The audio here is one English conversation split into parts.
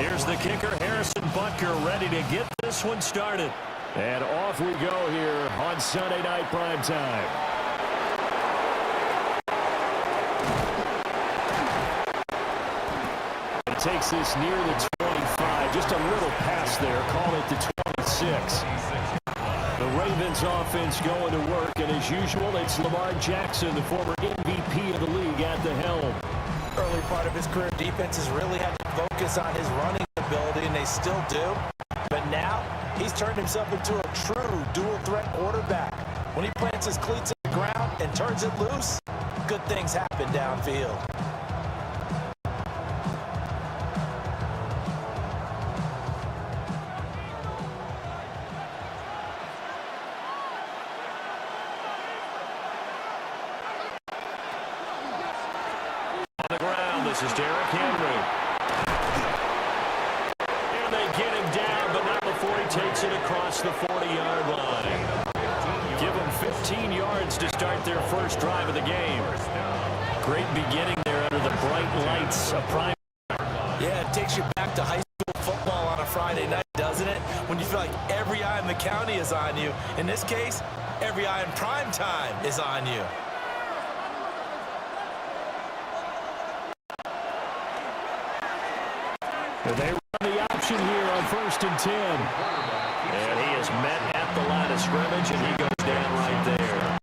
Here's the kicker, Harrison Butker, ready to get this one started. And off we go here on Sunday Night Primetime. It takes this near the 25. Just a little pass there. Call it the 26. The Ravens offense going to work, and as usual, it's Lamar Jackson, the former MVP of the league, at the helm. Early part of his career, defenses really had to focus on his running ability, and they still do. But now, he's turned himself into a true dual-threat quarterback. When he plants his cleats in the ground and turns it loose, good things happen downfield. On the ground, this is Derrick Henry. And they get him down, but not before he takes it across the 40-yard line. Give them 15 yards to start their first drive of the game. Great beginning there under the bright lights of prime. Yeah, it takes you back to high school football on a Friday night, doesn't it? When you feel like every eye in the county is on you. In this case, every eye in prime time is on you. They run the option here on 1st and 10. And he is met at the line of scrimmage, and he goes down right there.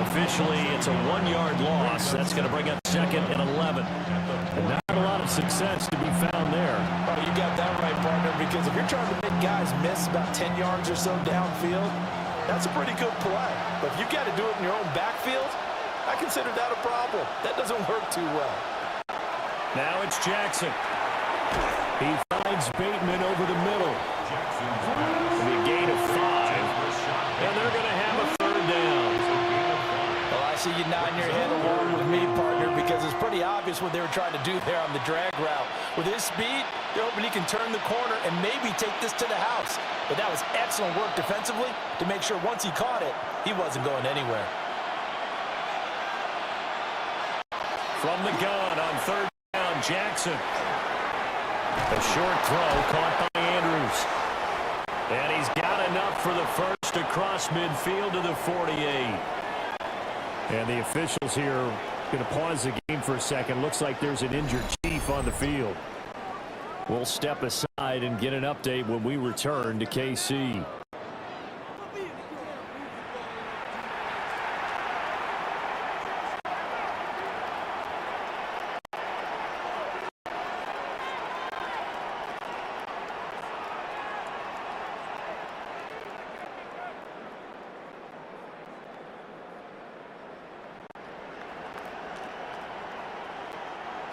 Officially, it's a 1-yard loss. That's going to bring up 2nd and 11. And not a lot of success to be found there. Oh, you got that right, partner, because if you're trying to make guys miss about 10 yards or so downfield, that's a pretty good play. But if you got to do it in your own backfield, I consider that a problem. That doesn't work too well. Now it's Jackson. He finds Bateman over the middle. A gain of 5. And they're going to have a 3rd down. Well, I see you nodding your head along with me, partner, because it's pretty obvious what they were trying to do there on the drag route. With his speed, they're hoping he can turn the corner and maybe take this to the house. But that was excellent work defensively to make sure once he caught it, he wasn't going anywhere. From the gun on 3rd down, Jackson. A short throw caught by Andrews. And he's got enough for the first across midfield to the 48. And the officials here are going to pause the game for a second. Looks like there's an injured Chief on the field. We'll step aside and get an update when we return to KC.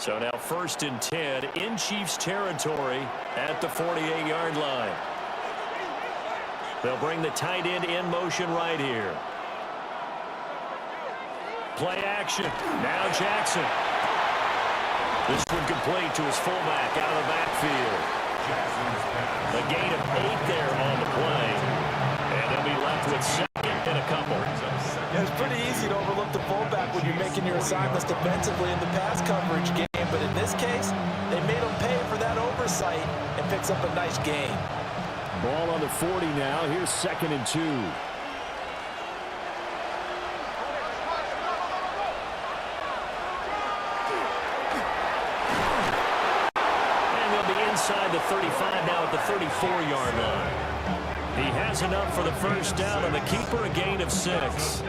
So now 1st and 10 in Chiefs territory at the 48-yard line. They'll bring the tight end in motion right here. Play action. Now Jackson. This one complete to his fullback out of the backfield. A gain of 8 there on the play. And they'll be left with 2nd and a couple. Yeah, it's pretty easy to overlook the fullback when you're making your assignments defensively in the pass coverage game. But in this case, they made him pay for that oversight and picks up a nice gain. Ball on the 40 now. Here's 2nd and 2. And they'll be inside the 35 now at the 34-yard line. He has enough for the first down, and the keeper a gain of 6.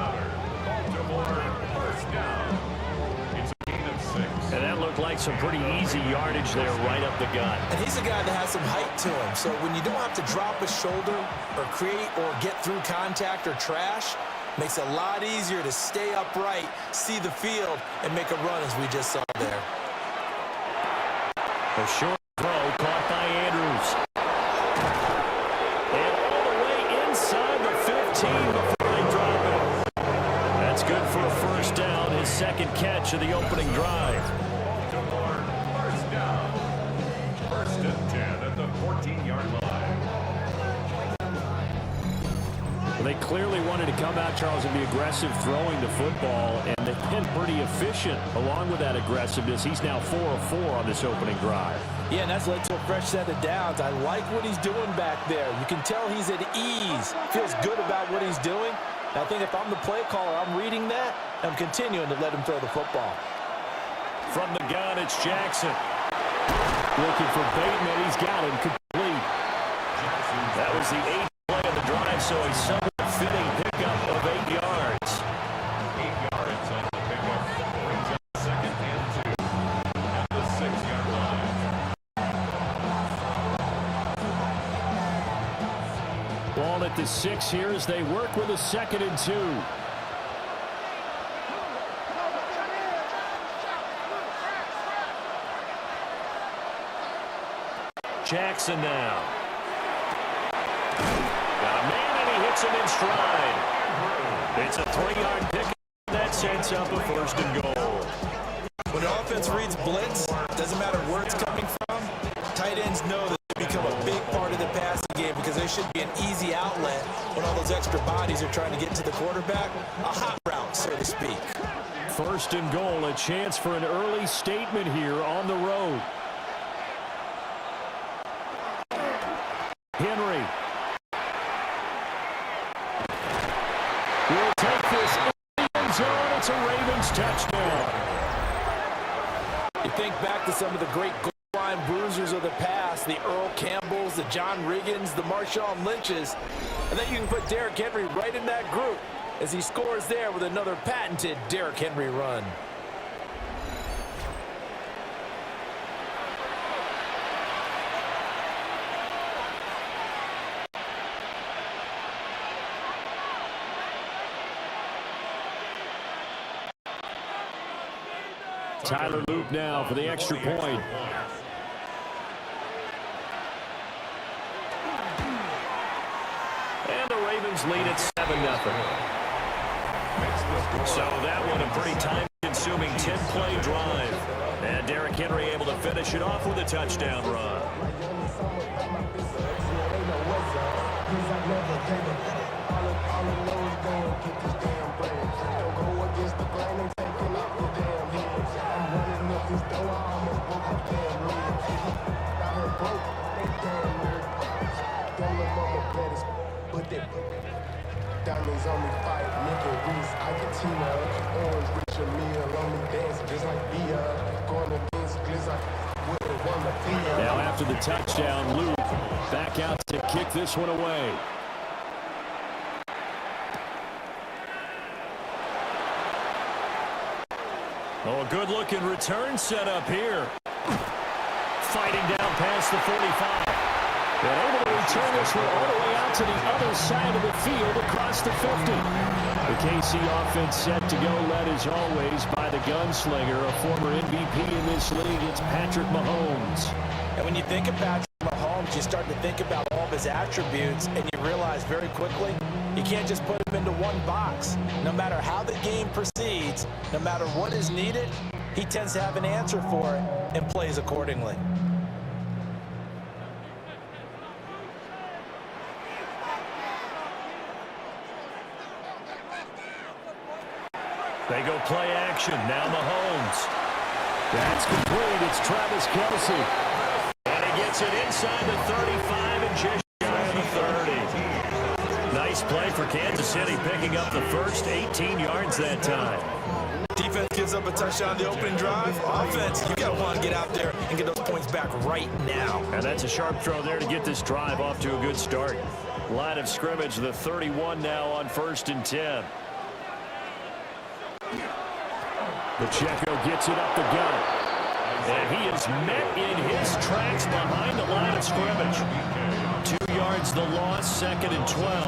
And that looked like some pretty easy yardage there right up the gut. And he's a guy that has some height to him. So when you don't have to drop a shoulder or create or get through contact or trash, makes it a lot easier to stay upright, see the field, and make a run as we just saw there. A short throw caught by Andrews. And all the way inside the 15 before they drop it. That's good for a first down, his 2nd catch of the opening drive. First down. 1st and 10 at the 14-yard line. Well, they clearly wanted to come out, Charles, and be aggressive throwing the football, and they've been pretty efficient along with that aggressiveness. He's now 4 of 4 on this opening drive. Yeah, and that's led to a fresh set of downs. I like what he's doing back there. You can tell he's at ease, feels good about what he's doing. I think if I'm the play caller, I'm reading that, and I'm continuing to let him throw the football. From the gun, it's Jackson. Looking for Bateman. He's got him complete. That was the 8th play of the drive, so a somewhat fitting pickup of 8 yards. 8 yards on the pickup. Brings up 2nd and 2 at the 6-yard line. Ball at the 6 here as they work with a 2nd and 2. Jackson now. Got a man, and he hits him in stride. It's a 3-yard pick. That sets up a 1st and goal. When the offense reads blitz, doesn't matter where it's coming from, tight ends know that they become a big part of the passing game because there should be an easy outlet when all those extra bodies are trying to get to the quarterback. A hot route, so to speak. 1st and goal, a chance for an early statement here on the road. Henry will take this in the end zone. It's a Ravens touchdown. You think back to some of the great goal line bruisers of the past, the Earl Campbells, the John Riggins, the Marshawn Lynches. I think you can put Derrick Henry right in that group as he scores there with another patented Derrick Henry run. Tyler Luke now for the extra point. And the Ravens lead at 7-0. So that one a pretty time-consuming 10-play drive. And Derrick Henry able to finish it off with a touchdown run. Diamonds on me fight, nigga Reese, Argentina, orange Richard Mille on me dance just like Bia, going against Glizzy, wouldn't want to feel. Now after the touchdown, Luke back out to kick this one away. Oh, a good-looking return set up here. Fighting down past the 45. And able to return this one all the way out to the other side of the field across the 50. The KC offense set to go, led as always by the gunslinger, a former MVP in this league. It's Patrick Mahomes. And when you think of Patrick Mahomes, you start to think about all of his attributes, and you realize very quickly you can't just put him into one box. No matter how the game proceeds, no matter what is needed, he tends to have an answer for it and plays accordingly. They go play action. Now Mahomes. That's complete. It's Travis Kelce. And he gets it inside the 35 and just shy of the 30. Nice play for Kansas City, picking up the first 18 yards that time. Defense gives up a touchdown the opening drive. Offense, you got to want to get out there and get those points back right now. And that's a sharp throw there to get this drive off to a good start. Line of scrimmage, the 31 now on 1st and 10. Pacheco gets it up the gut. And he is met in his tracks behind the line of scrimmage. 2 yards the loss, 2nd and 12.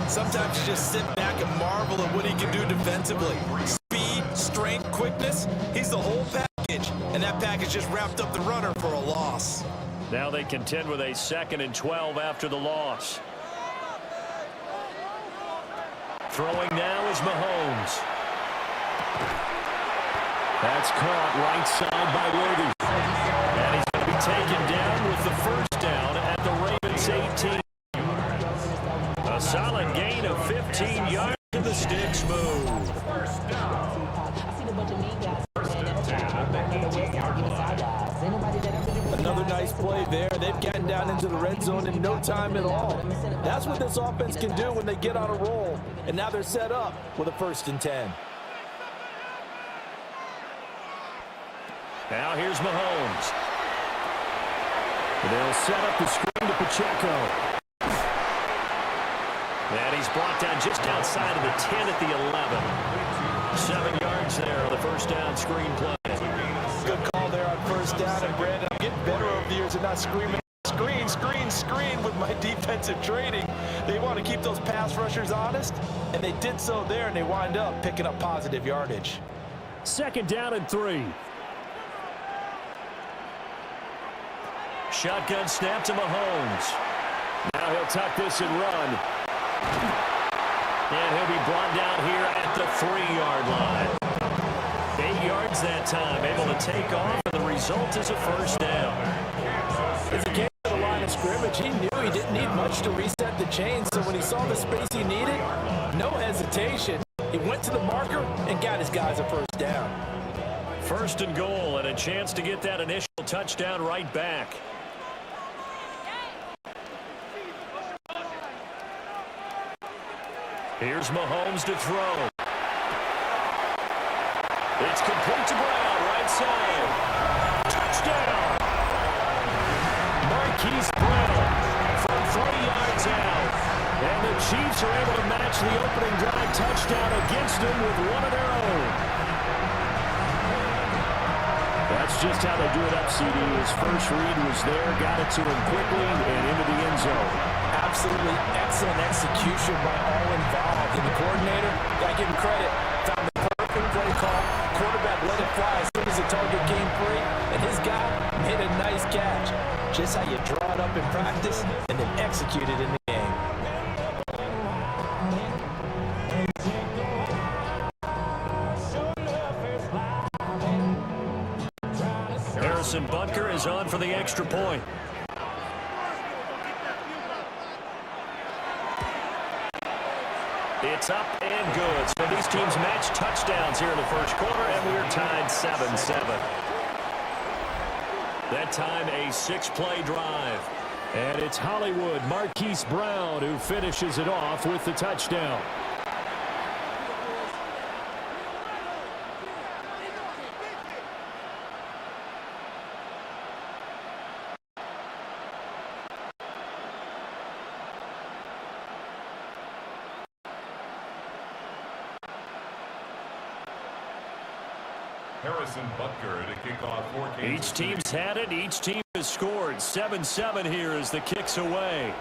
Sometimes you just sit back and marvel at what he can do defensively. Speed, strength, quickness, he's the whole package. And that package just wrapped up the runner for a loss. Now they contend with a 2nd and 12 after the loss. Throwing now is Mahomes. That's caught right side by Worthy. And he's going to be taken down with the first down at the Ravens 18. A solid gain of 15 yards to the sticks move. First down. First and 10 at the 18-yard line. there. They've gotten down into the red zone in no time at all. That's what this offense can do when they get on a roll. And now they're set up with a 1st and 10. Now here's Mahomes. They'll set up the screen to Pacheco. And he's brought down just outside of the 10 at the 11. 7 yards there on the 1st down screen play. Good call there on 1st down. And Brandon, I'm getting better over the years and not screaming, screen, screen, screen with my defensive training. They want to keep those pass rushers honest, and they did so there, and they wind up picking up positive yardage. 2nd down and 3. Shotgun snap to Mahomes. Now he'll tuck this and run. And he'll be brought down here at the 3-yard line. 8 yards that time, able to take off, and the result is a 1st down. As he came to the line of scrimmage, he knew he didn't need much to reset the chains, so when he saw the space he needed, no hesitation. He went to the marker and got his guys a 1st down. 1st and goal, and a chance to get that initial touchdown right back. Here's Mahomes to throw. It's complete to Brown, right side. Touchdown! Marquise Brown from 3 yards out. And the Chiefs are able to match the opening drive touchdown against them with one of their own. That's just how they do it up, CD. His first read was there, got it to him quickly, and into the end zone. Absolutely excellent execution by all involved. And the coordinator, got to give him credit, found the perfect play call. Quarterback let it fly as soon as the target came free, and his guy made a nice catch. Just how you draw it up in practice and then execute it in the game. Harrison Butker is on for the extra point. It's up and good. So these teams match touchdowns here in the 1st quarter, and we're tied 7-7. That time a 6-play drive. And it's Hollywood Marquise Brown who finishes it off with the touchdown. Harrison Butker to kick off for Kansas Each team's had it. Each team has scored. 7-7 here as the kick's away.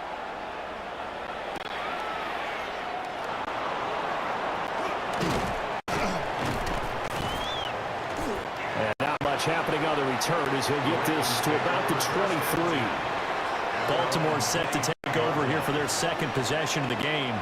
And not much happening on the return as he'll get this to about the 23. Baltimore set to take over here for their 2nd possession of the game.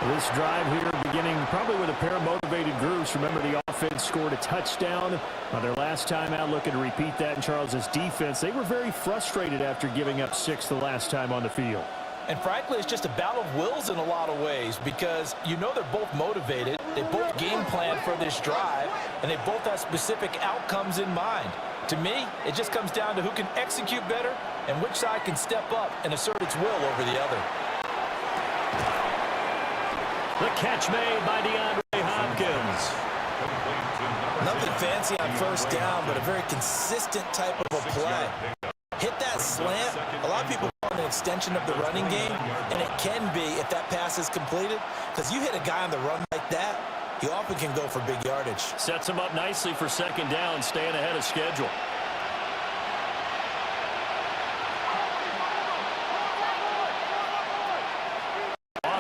This drive here beginning probably with a pair of motivated groups. Remember, the offense scored a touchdown on their last time out. Looking to repeat that in Charles's defense. They were very frustrated after giving up 6 the last time on the field. And frankly, it's just a battle of wills in a lot of ways because you know they're both motivated. They both game planned for this drive, and they both have specific outcomes in mind. To me, it just comes down to who can execute better and which side can step up and assert its will over the other. The catch made by DeAndre Hopkins. Nothing fancy on 1st down, but a very consistent type of a play. Hit that slant. A lot of people call it an extension of the running game, and it can be if that pass is completed, because you hit a guy on the run like that, he often can go for big yardage. Sets him up nicely for 2nd down, staying ahead of schedule.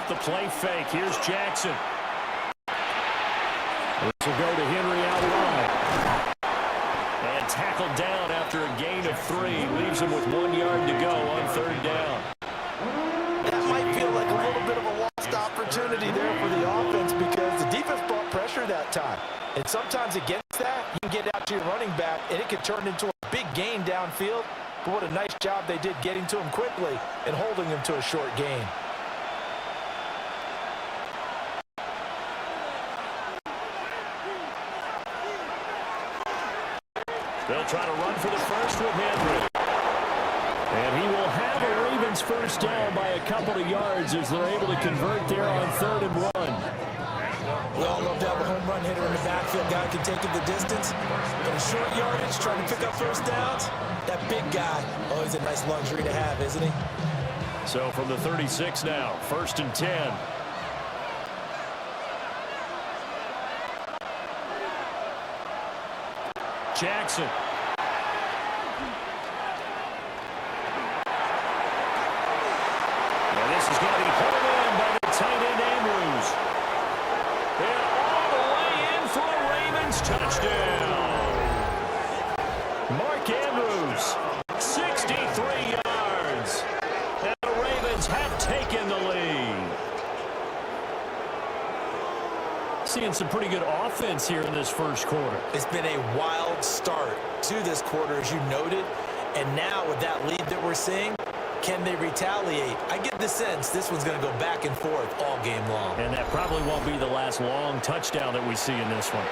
The play fake. Here's Jackson. This will go to Henry out wide. And tackled down after a gain of 3. Leaves him with 1 yard to go on 3rd down. That might feel like a little bit of a lost opportunity there for the offense because the defense brought pressure that time. And sometimes against that, you can get out to your running back, and it can turn into a big gain downfield. But what a nice job they did getting to him quickly and holding him to a short gain. They'll try to run for the 1st with Henry. And he will have a Ravens first down by a couple of yards as they're able to convert there on 3rd and 1. We all love to have a home run hitter in the backfield. Guy can take it the distance. But in short yardage, trying to pick up first downs, that big guy, always a nice luxury to have, isn't he? So from the 36 now, 1st and 10. Jackson. Now this is going to be pulled in by the tight end Andrews. And all the way in for a Ravens touchdown. Mark Andrews, 63 yards. And the Ravens have taken the lead. Seeing some pretty good offense here in this first quarter. It's been a wild start to this quarter, as you noted. And now with that lead that we're seeing, can they retaliate? I get the sense this one's going to go back and forth all game long. And that probably won't be the last long touchdown that we see in this one.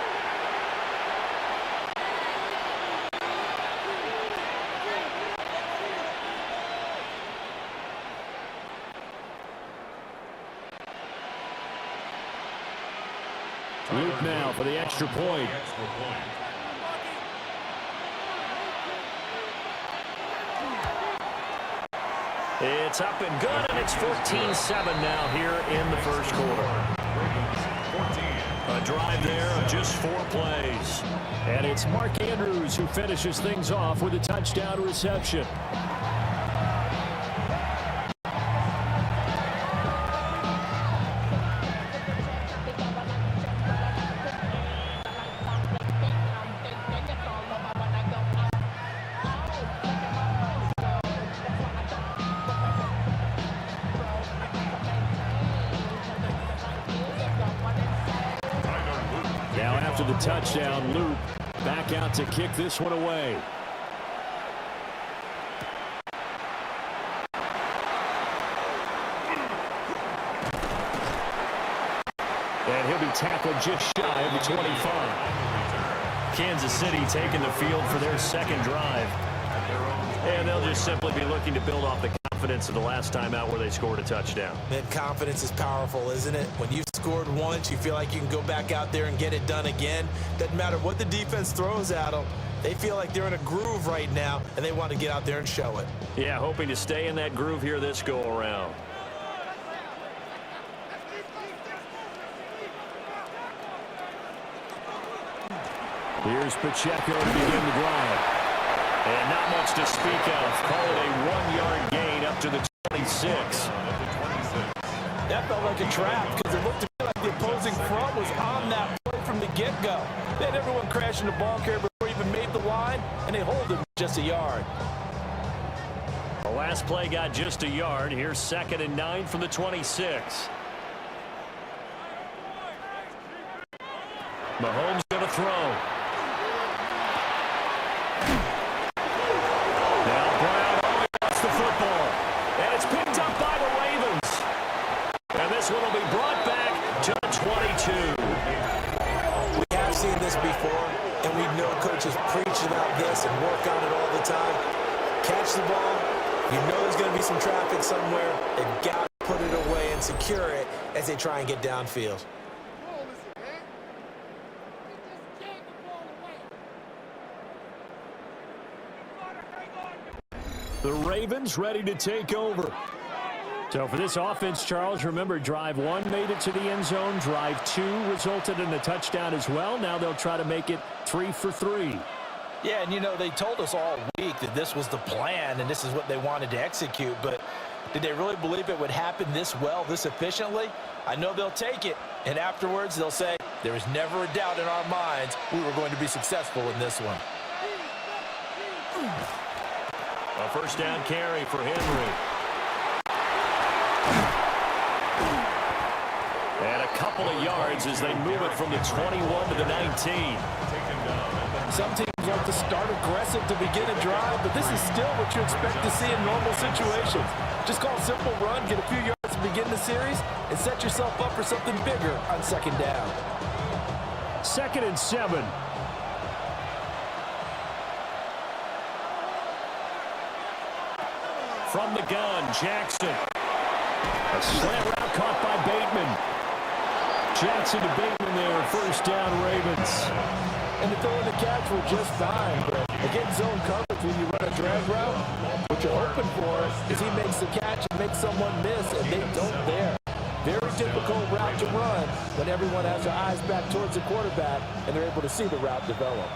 Luke now for the extra point. It's up and good, and it's 14-7 now here in the first quarter. A drive there of just 4 plays. And it's Mark Andrews who finishes things off with a touchdown reception. Now after the touchdown, Luke back out to kick this one away. And he'll be tackled just shy of the 25. Kansas City taking the field for their second drive. And they'll just simply be looking to build off the confidence of the last time out where they scored a touchdown. Man, confidence is powerful, isn't it? When you've scored once, you feel like you can go back out there and get it done again. Doesn't matter what the defense throws at them. They feel like they're in a groove right now, and they want to get out there and show it. Yeah, hoping to stay in that groove here this go-around. Here's Pacheco to begin the drive. And not much to speak of. Call it a 1-yard gain up to the 26. That felt like a trap because it looked to me like the opposing front was on that play from the get-go. They had everyone crashing the ball carrier before he even made the line, and they hold him just a yard. The last play got just a yard. Here's 2nd and 9 from the 26. Mahomes going to throw. This one will be brought back to the 22. We have seen this before, and we know coaches preach about this and work on it all the time. Catch the ball. You know there's going to be some traffic somewhere. They've got to put it away and secure it as they try and get downfield. The Ravens ready to take over. So for this offense, Charles, remember, drive 1 made it to the end zone. Drive 2 resulted in a touchdown as well. Now they'll try to make it 3 for 3. Yeah, and you know, they told us all week that this was the plan and this is what they wanted to execute. But did they really believe it would happen this well, this efficiently? I know they'll take it. And afterwards, they'll say, there was never a doubt in our minds we were going to be successful in this one. A first down carry for Henry. And a couple of yards as they move it from the 21 to the 19. Some teams like to start aggressive to begin a drive, but this is still what you expect to see in normal situations. Just call a simple run, get a few yards to begin the series, and set yourself up for something bigger on 2nd down. 2nd and 7. From the gun, Jackson. A slant route caught by Bateman. Jackson to Bateman there, first down Ravens. And the throw and the catch were just fine, but against zone coverage when you run a drag route, what you're hoping for is he makes the catch and makes someone miss, and they don't there. Very difficult route to run when everyone has their eyes back towards the quarterback and they're able to see the route develop.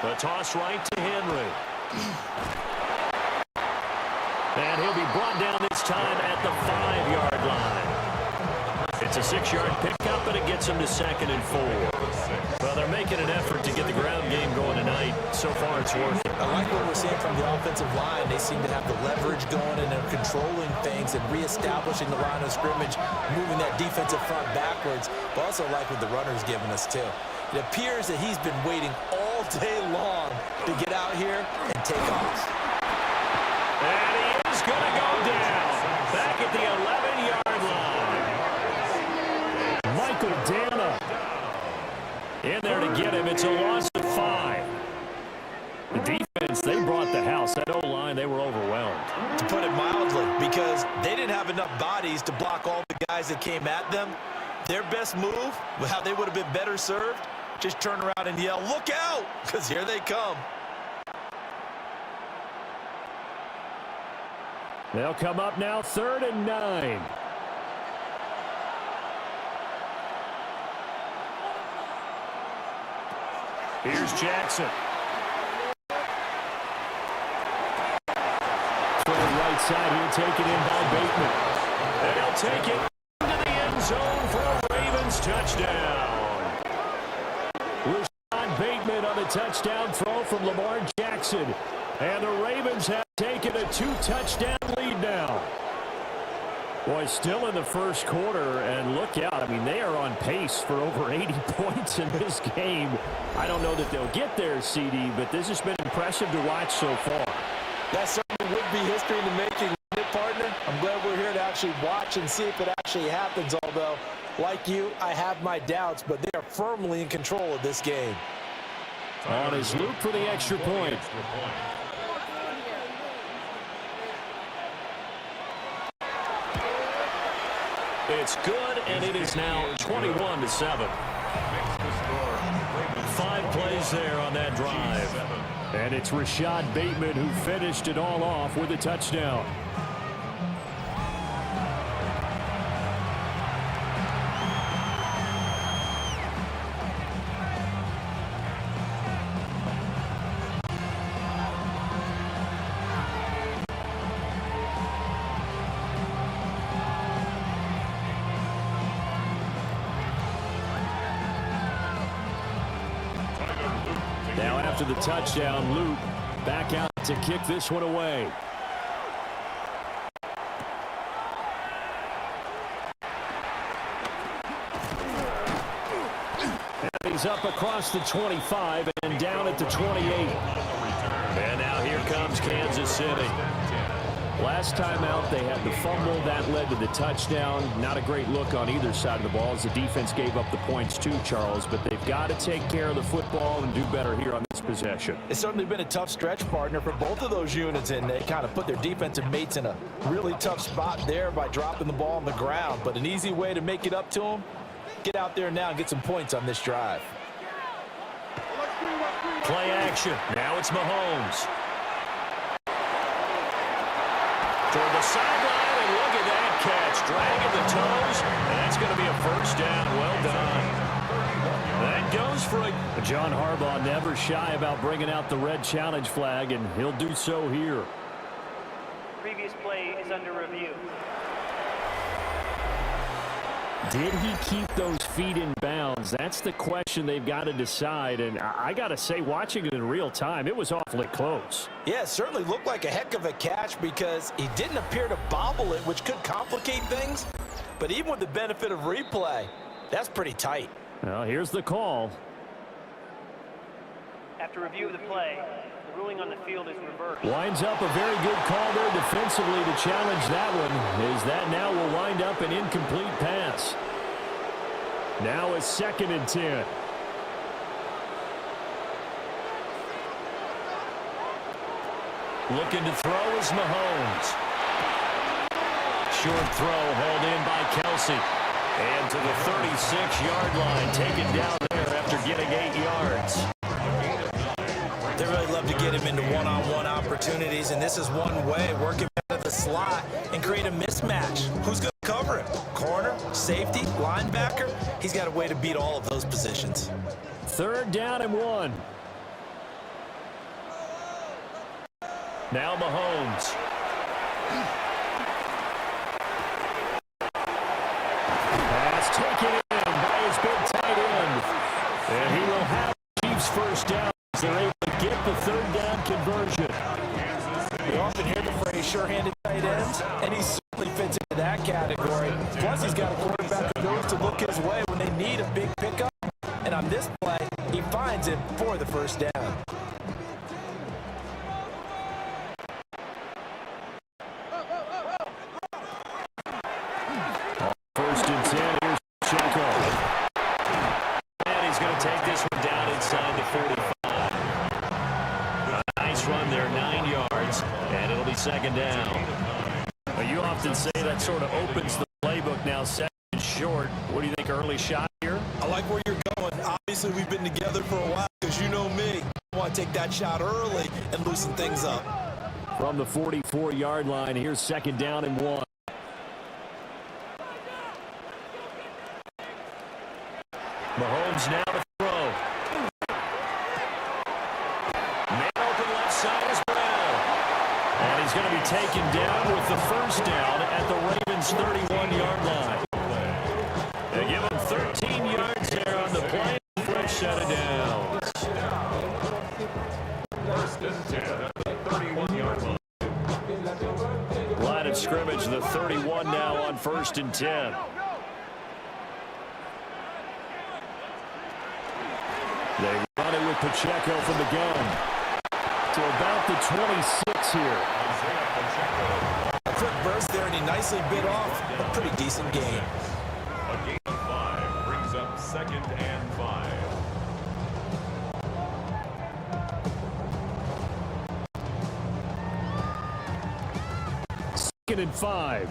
The toss right to Henry. And he'll be brought down this time at the 5-yard line. It's a 6-yard pickup, and it gets him to 2nd and 4. Well, they're making an effort to get the ground game going tonight. So far, it's working. I like what we're seeing from the offensive line. They seem to have the leverage going, and they're controlling things and reestablishing the line of scrimmage, moving that defensive front backwards. But also like what the runner's giving us, too. It appears that he's been waiting all day long to get out here and take off. And he is going to go down back at the 11-yard line. Michael Dana in there to get him. It's a loss of 5. The defense, they brought the house. That O-line, they were overwhelmed. To put it mildly, because they didn't have enough bodies to block all the guys that came at them. Their best move, how they would have been better served, just turn around and yell, "Look out!" because here they come. They'll come up now, 3rd and 9. Here's Jackson. For the right side here, taken in by Bateman. They'll take it into the end zone for a Ravens touchdown. Rashad Bateman on the touchdown throw from Lamar Jackson. And the Ravens have taken a 2-touchdown lead now. Boy, still in the first quarter, and look out. I mean, they are on pace for over 80 points in this game. I don't know that they'll get there, CD, but this has been impressive to watch so far. That certainly would be history in the making, partner. I'm glad we're here to actually watch and see if it actually happens, although, like you, I have my doubts, but they are firmly in control of this game. On his loop for the extra point. It's good, and it is now 21-7. 5 plays there on that drive. And it's Rashad Bateman who finished it all off with a touchdown. Now after the touchdown, Luke back out to kick this one away. And he's up across the 25 and down at the 28. And now here comes Kansas City. Last time out, they had the fumble. That led to the touchdown. Not a great look on either side of the ball as the defense gave up the points too, Charles. But they've got to take care of the football and do better here on this possession. It's certainly been a tough stretch, partner, for both of those units, and they kind of put their defensive mates in a really tough spot there by dropping the ball on the ground. But an easy way to make it up to them, get out there now and get some points on this drive. Play action. Now it's Mahomes. Toward the sideline, and look at that catch. Dragging the toes, and that's going to be a first down. Well done. That goes for a... John Harbaugh never shy about bringing out the red challenge flag, and he'll do so here. Previous play is under review. Did he keep those feet in bounds? That's the question they've got to decide. And I got to say, watching it in real time, it was awfully close. Yeah, it certainly looked like a heck of a catch because he didn't appear to bobble it, which could complicate things. But even with the benefit of replay, that's pretty tight. Well, here's the call. After review of the play, the ruling on the field is reversed. Winds up a very good call there defensively to challenge that one, as that now will wind up an incomplete pass. Now it's 2nd and 10. Looking to throw is Mahomes. Short throw hauled in by Kelsey. And to the 36-yard line, taken down there after getting 8 yards. They really love to get him into one-on-one opportunities, and this is one way, work him out of the slot and create a mismatch. Who's going to cover him? Corner, safety, linebacker? He's got a way to beat all of those positions. 3rd down and 1. Now Mahomes. Pass taken in by his big tight end. And he will have the Chiefs first down as they're able to get the 3rd down conversion. We often hear the phrase sure-handed tight ends, and he certainly fits into that category. Plus, he's got a quarterback who knows to look his way when they need a big pickup. And on this play, he finds it for the first down. First and 10, here's Pacheco. And he's going to take this one down inside the 45. A nice run there, 9 yards, and it'll be 2nd down. Well, you often say that sort of opens the playbook now, 2nd and short. What do you think, early shot here? I like where you're going. Obviously, we've been together for a while because you know me. I want to take that shot early and loosen things up. From the 44-yard line, here's 2nd down and 1. Mahomes now to throw. Man open left side is Brown. And he's going to be taken down with the first down at the Ravens' 31-yard line. They give him 13 yards there on the play. Fresh set of downs. First and 10 at the 31-yard line. Line of scrimmage, the 31 now on 1st and 10. They run it with Pacheco from the gun to about the 26 here. A quick burst there, and he nicely bit off a pretty decent gain. A gain of 5 brings up 2nd and 5. Second and 5.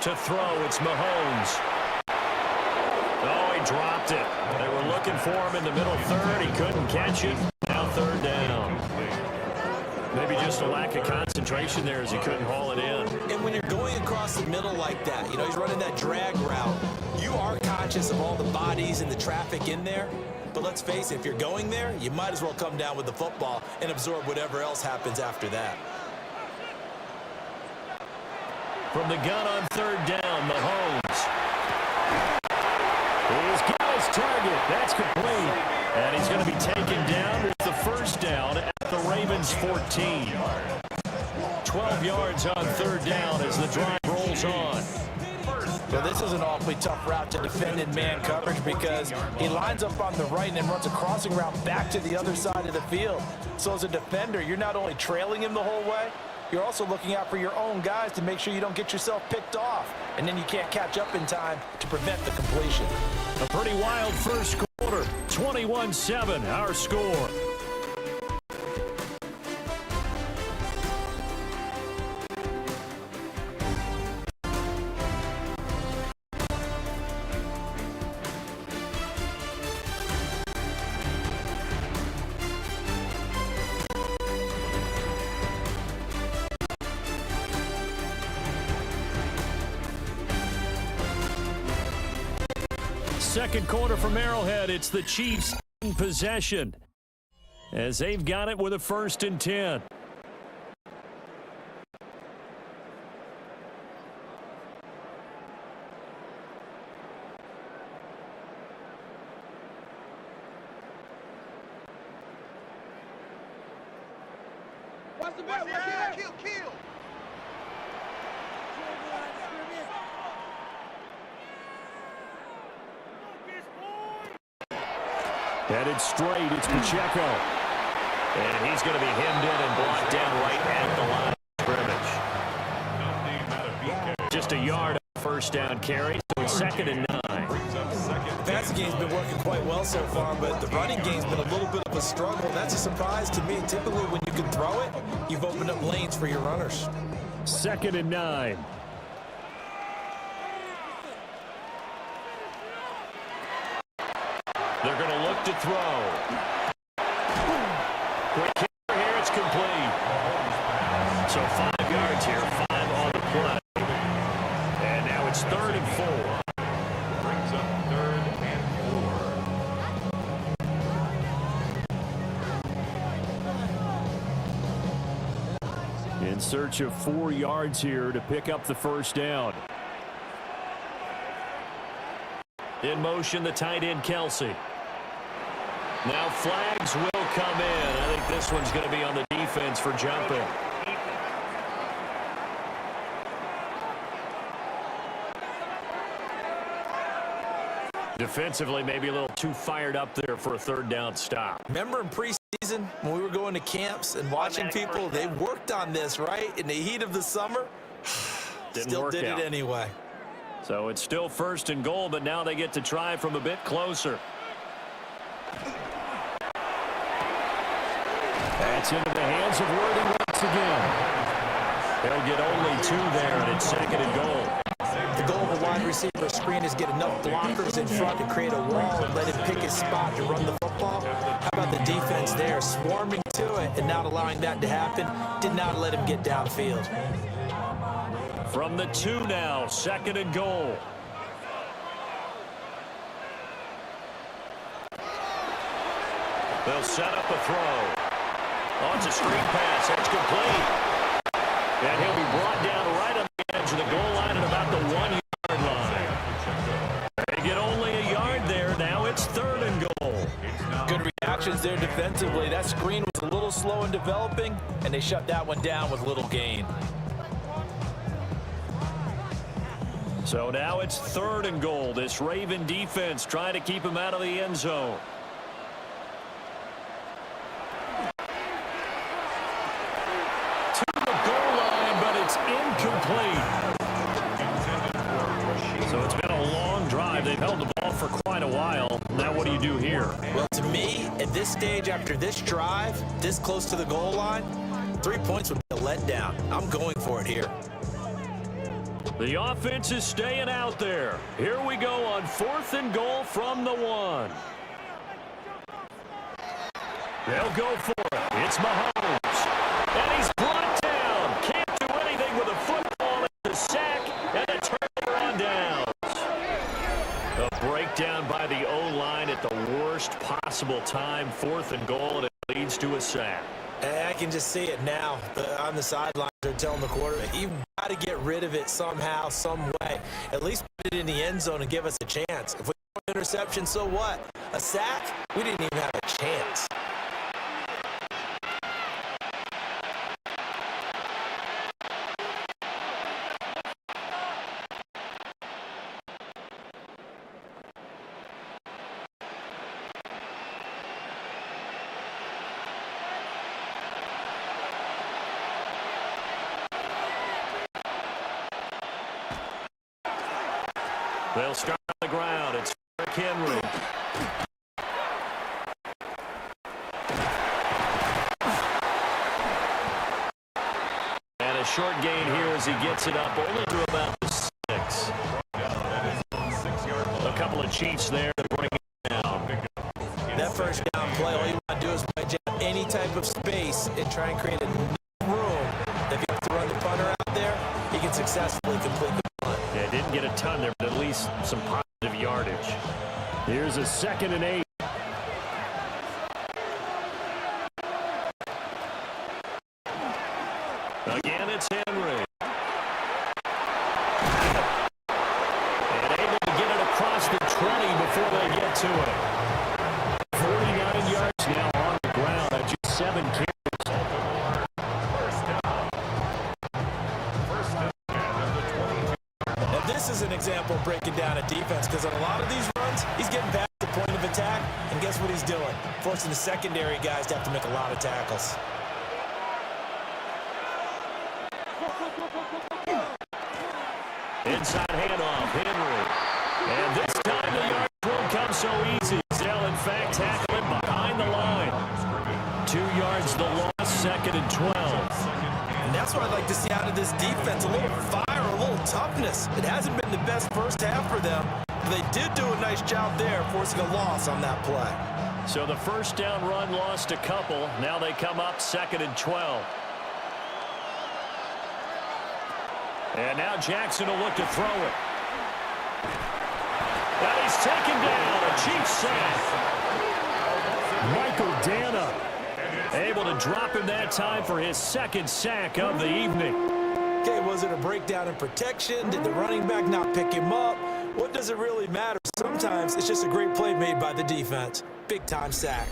To throw, it's Mahomes. Oh, he dropped it. They were looking for him in the middle 3rd. He couldn't catch it. Now 3rd down. Maybe just a lack of concentration there as he couldn't haul it in. And when you're going across the middle like that, you know, he's running that drag route, you are conscious of all the bodies and the traffic in there. But let's face it, if you're going there, you might as well come down with the football and absorb whatever else happens after that. From the gun on 3rd down, Mahomes. He's got his target. That's complete. And he's going to be taken down with the first down at the Ravens' 14. 12 yards on 3rd down as the drive rolls on. Well, this is an awfully tough route to defend in man coverage because he lines up on the right and then runs a crossing route back to the other side of the field. So as a defender, you're not only trailing him the whole way, you're also looking out for your own guys to make sure you don't get yourself picked off. And then you can't catch up in time to prevent the completion. A pretty wild first quarter. 21-7, our score. Second quarter from Arrowhead, it's the Chiefs in possession as they've got it with a 1st and 10. Watch the back, watch it. Kill. Headed straight, it's Pacheco. And he's going to be hemmed in and blocked down right at the line of scrimmage. Just a yard on 1st down carry, so it's 2nd and 9. passing game's been working quite well so far, but the running game's been a little bit of a struggle. That's a surprise to me. Typically, when you can throw it, you've opened up lanes for your runners. 2nd and 9. They're going to look to throw. Quick hit here, it's complete. So 5 yards here, 5 on the play. And now it's 3rd and 4. Brings up 3rd and 4. In search of 4 yards here to pick up the first down. In motion, the tight end, Kelsey. Now flags will come in. I think this one's going to be on the defense for jumping. Defensively, maybe a little too fired up there for a 3rd down stop. Remember in preseason when we were going to camps and watching people, they worked on this, right? In the heat of the summer, still did it anyway. So it's still 1st and goal, but now they get to try from a bit closer. That's into the hands of Worthy once again. They'll get only 2 there, and it's 2nd and goal. The goal of a wide receiver screen is get enough blockers in front to create a wall and let him pick his spot to run the football. How about the defense there, swarming to it and not allowing that to happen? Did not let him get downfield. From the 2 now, 2nd and goal. They'll set up a throw. Oh, it's a screen pass. That's complete. And he'll be brought down right on the edge of the goal line at about the 1-yard line. They get only a yard there. Now it's 3rd and goal. Good reactions there defensively. That screen was a little slow in developing, and they shut that one down with little gain. So now it's 3rd and goal. This Raven defense trying to keep him out of the end zone. To the goal line, but it's incomplete. So it's been a long drive. They've held the ball for quite a while. Now what do you do here? Well, to me, at this stage after this drive, this close to the goal line, 3 points would be a letdown. I'm going for it here. The offense is staying out there. Here we go on 4th and goal from the 1. They'll go for it. It's Mahomes. And he's brought down. Can't do anything with a football. It's a sack and a turnover on downs. A breakdown by the O-line at the worst possible time. 4th and goal, and it leads to a sack. I can just see it now. On the sidelines, they're telling the quarterback, you've got to get rid of it somehow, some way. At least put it in the end zone and give us a chance. If we have an interception, so what? A sack? We didn't even have a chance. They'll start on the ground. It's Rick Henry. And a short gain here as he gets it up only to about the 6. A couple of Chiefs there to bring it down. That first down play, all you want to do is wedge out any type of space and try and create enough room that if you have to run the punter out there, he can successfully complete the punt. Yeah, didn't get a ton there, but at least some positive yardage. Here's a 2nd and 8. Again, it's Henry. And able to get it across the 20 before they get to it. 49 yards now on the ground at just 7 carries. Now this is an example of breaking down a defense, because on a lot of these runs, he's getting past the point of attack, and guess what he's doing? Forcing the secondary guys to have to make a lot of tackles. Inside handoff, Henry. And this time the yards will come 2nd and 12. And that's what I'd like to see out of this defense, a little fire, a little toughness. It hasn't been the best first half for them, but they did do a nice job there, forcing a loss on that play. So the first down run lost a couple. Now they come up 2nd and 12. And now Jackson will look to throw it. And he's taken down. A Chiefs sack. Michael Dana able to drop him that time for his 2nd sack of the evening. Okay, was it a breakdown in protection? Did the running back not pick him up? What does it really matter? Sometimes it's just a great play made by the defense. Big-time sack.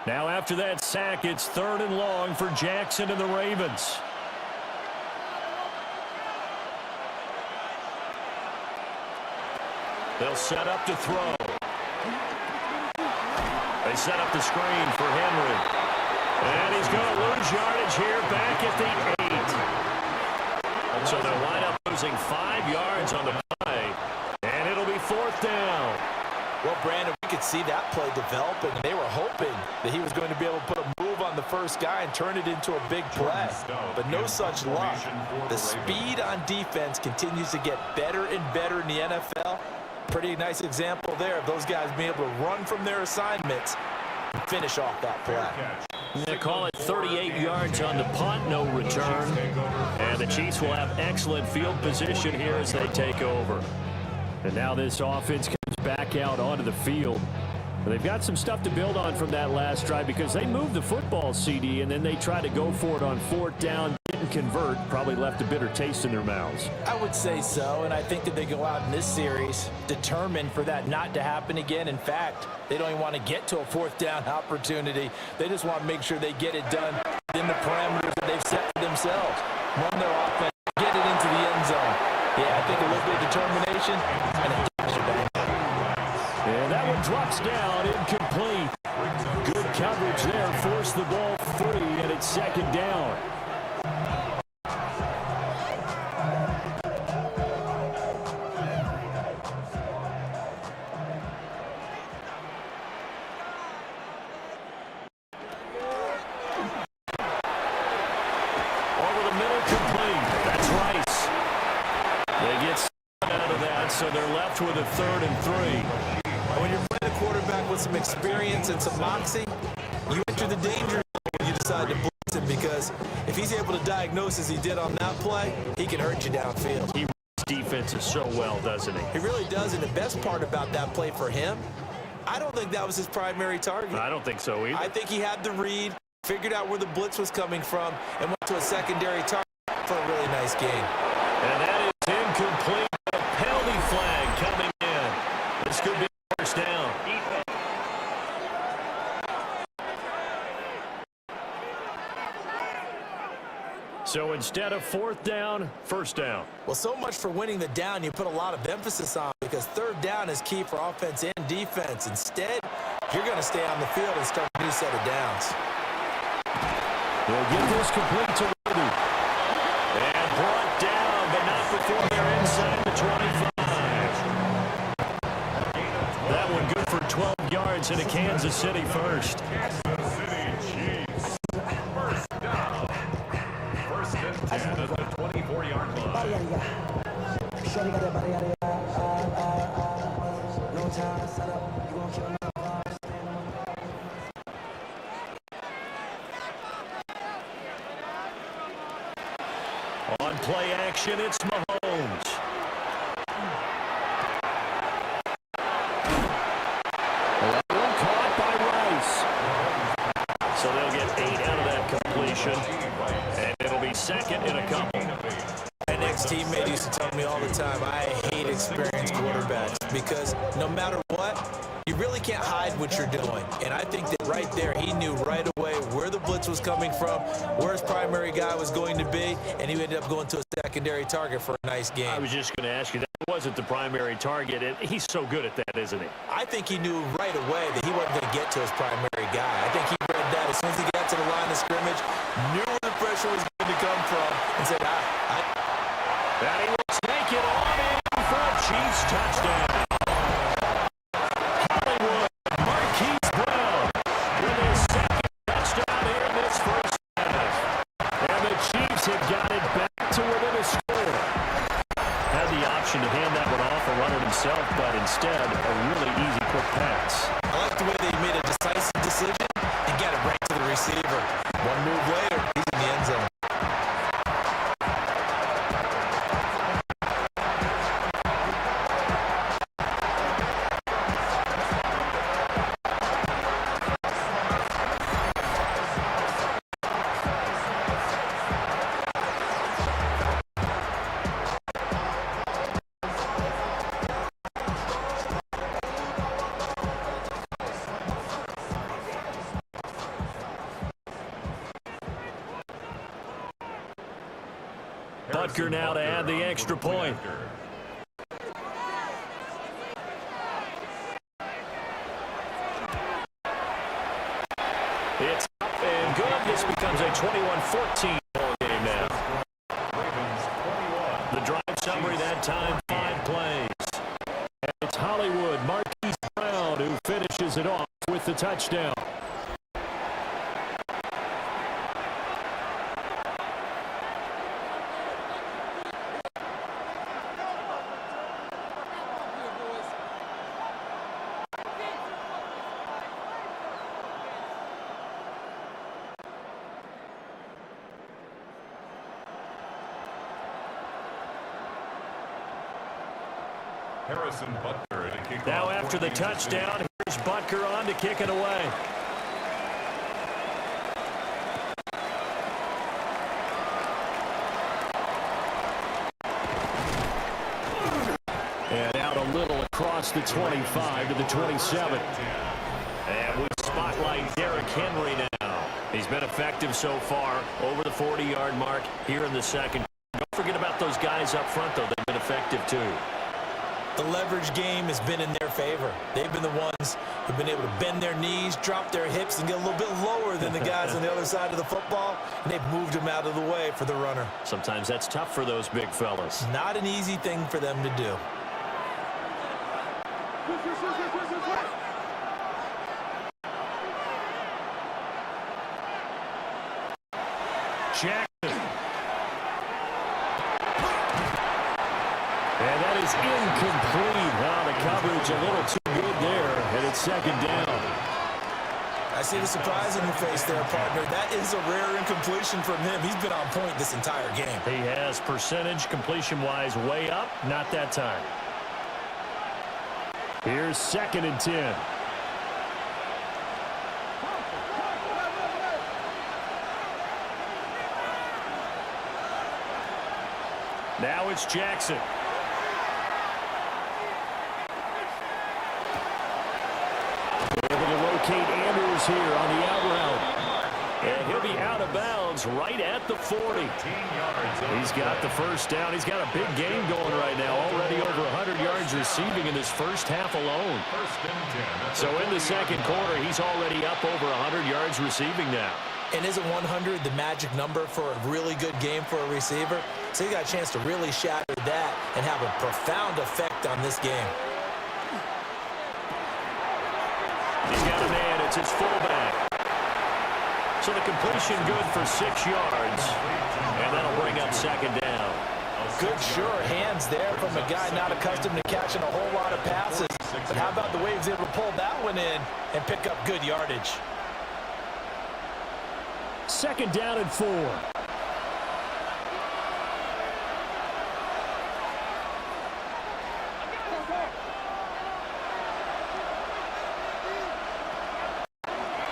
Now after that sack, it's 3rd and long for Jackson and the Ravens. They'll set up to throw. They set up the screen for Henry. And he's going to lose yardage here back at the 8. So they'll wind up losing 5 yards on the play. And it'll be 4th down. Well, Brandon, we could see that play developing, and they were hoping that he was going to be able to put a move on the first guy and turn it into a big play. But no such luck. The speed on defense continues to get better and better in the NFL. Pretty nice example there of those guys being able to run from their assignments and finish off that play. They call it 38 yards on the punt, no return. And the Chiefs will have excellent field position here as they take over. And now this offense comes back out onto the field. They've got some stuff to build on from that last drive because they moved the football, CD, and then they tried to go for it on 4th down, didn't convert, probably left a bitter taste in their mouths. I would say so, and I think that they go out in this series determined for that not to happen again. In fact, they don't even want to get to a 4th down opportunity. They just want to make sure they get it done within the parameters that they've set for themselves. Run their offense, get it into the end zone. Yeah, I think a little bit of determination and a dash back. And that one drops down, incomplete. Good coverage there, forced the ball free, and it's 2nd down. Over the middle, complete. That's Rice. They get out of that, so they're left with a 3rd and 3. When you're playing a quarterback with some experience and some moxie, you enter the danger zone when you decide to blitz him, because if he's able to diagnose as he did on that play, he can hurt you downfield. He runs defenses so well, doesn't he? He really does, and the best part about that play for him, I don't think that was his primary target. I don't think so either. I think he had the read, figured out where the blitz was coming from, and went to a secondary target for a really nice game. And that is incomplete. A penalty flag coming in. This could be 1st down. So instead of 4th down, 1st down. Well, so much for winning the down you put a lot of emphasis on, because 3rd down is key for offense and defense. Instead, you're going to stay on the field and start a new set of downs. They'll get this complete to Worthy. And brought down, but not before they're inside the 25. That one good for 12 yards and a Kansas City first. Kansas City Chiefs. 1st down. 1st and 10 at the 24-yard line. On play action, it's Mahomes. Caught by Rice. So they'll get 8 out of that completion. And it'll be 2nd and a couple. My next teammate used to tell me all the time, I hate experienced quarterbacks, because no matter what, you really can't hide what you're doing. And I think that right there, he knew right away where the blitz was coming from, where his primary guy was going to be, and he ended up going to a secondary target for a nice game. I was just going to ask you, that wasn't the primary target, and he's so good at that, isn't he? I think he knew right away that he wasn't going to get to his primary guy. I think he read that as cover. One move later, he's in the end zone. Butker now to add the extra point. It's up and good. This becomes a 21-14 ball game now. The drive summary that time, 5 plays. And it's Hollywood Marquise Brown who finishes it off with the touchdown. Harrison Butker to kick Now off after the touchdown, here's Butker on to kick it away. And out a little across the 25 to the 27. And we spotlight Derrick Henry now. He's been effective so far over the 40-yard mark here in the second. Don't forget about those guys up front, though. They've been effective, too. The leverage game has been in their favor. They've been the ones who've been able to bend their knees, drop their hips, and get a little bit lower than the guys on the other side of the football, and they've moved them out of the way for the runner. Sometimes that's tough for those big fellas. Not an easy thing for them to do. Jackson. And that is incomplete. Now the coverage a little too good there, and it's second down. I see the surprise in your face there, partner. That is a rare incompletion from him. He's been on point this entire game. He has percentage completion-wise way up, not that time. Here's 2nd and 10. Now it's Jackson. Able to locate Andrews here on the out route. And he'll be out of bounds right at the 40. He's got the first down. He's got a big game going right now. Already over 100 yards receiving in his first half alone. So in the second quarter, he's already up over 100 yards receiving now. And isn't 100 the magic number for a really good game for a receiver? So he got a chance to really shatter that and have a profound effect on this game. He's got a man. It's his fullback. So the completion good for 6 yards. And that'll bring up second down. Good, sure hands there from a guy not accustomed to catching a whole lot of passes. But how about the way he was able to pull that one in and pick up good yardage? Second down and 4.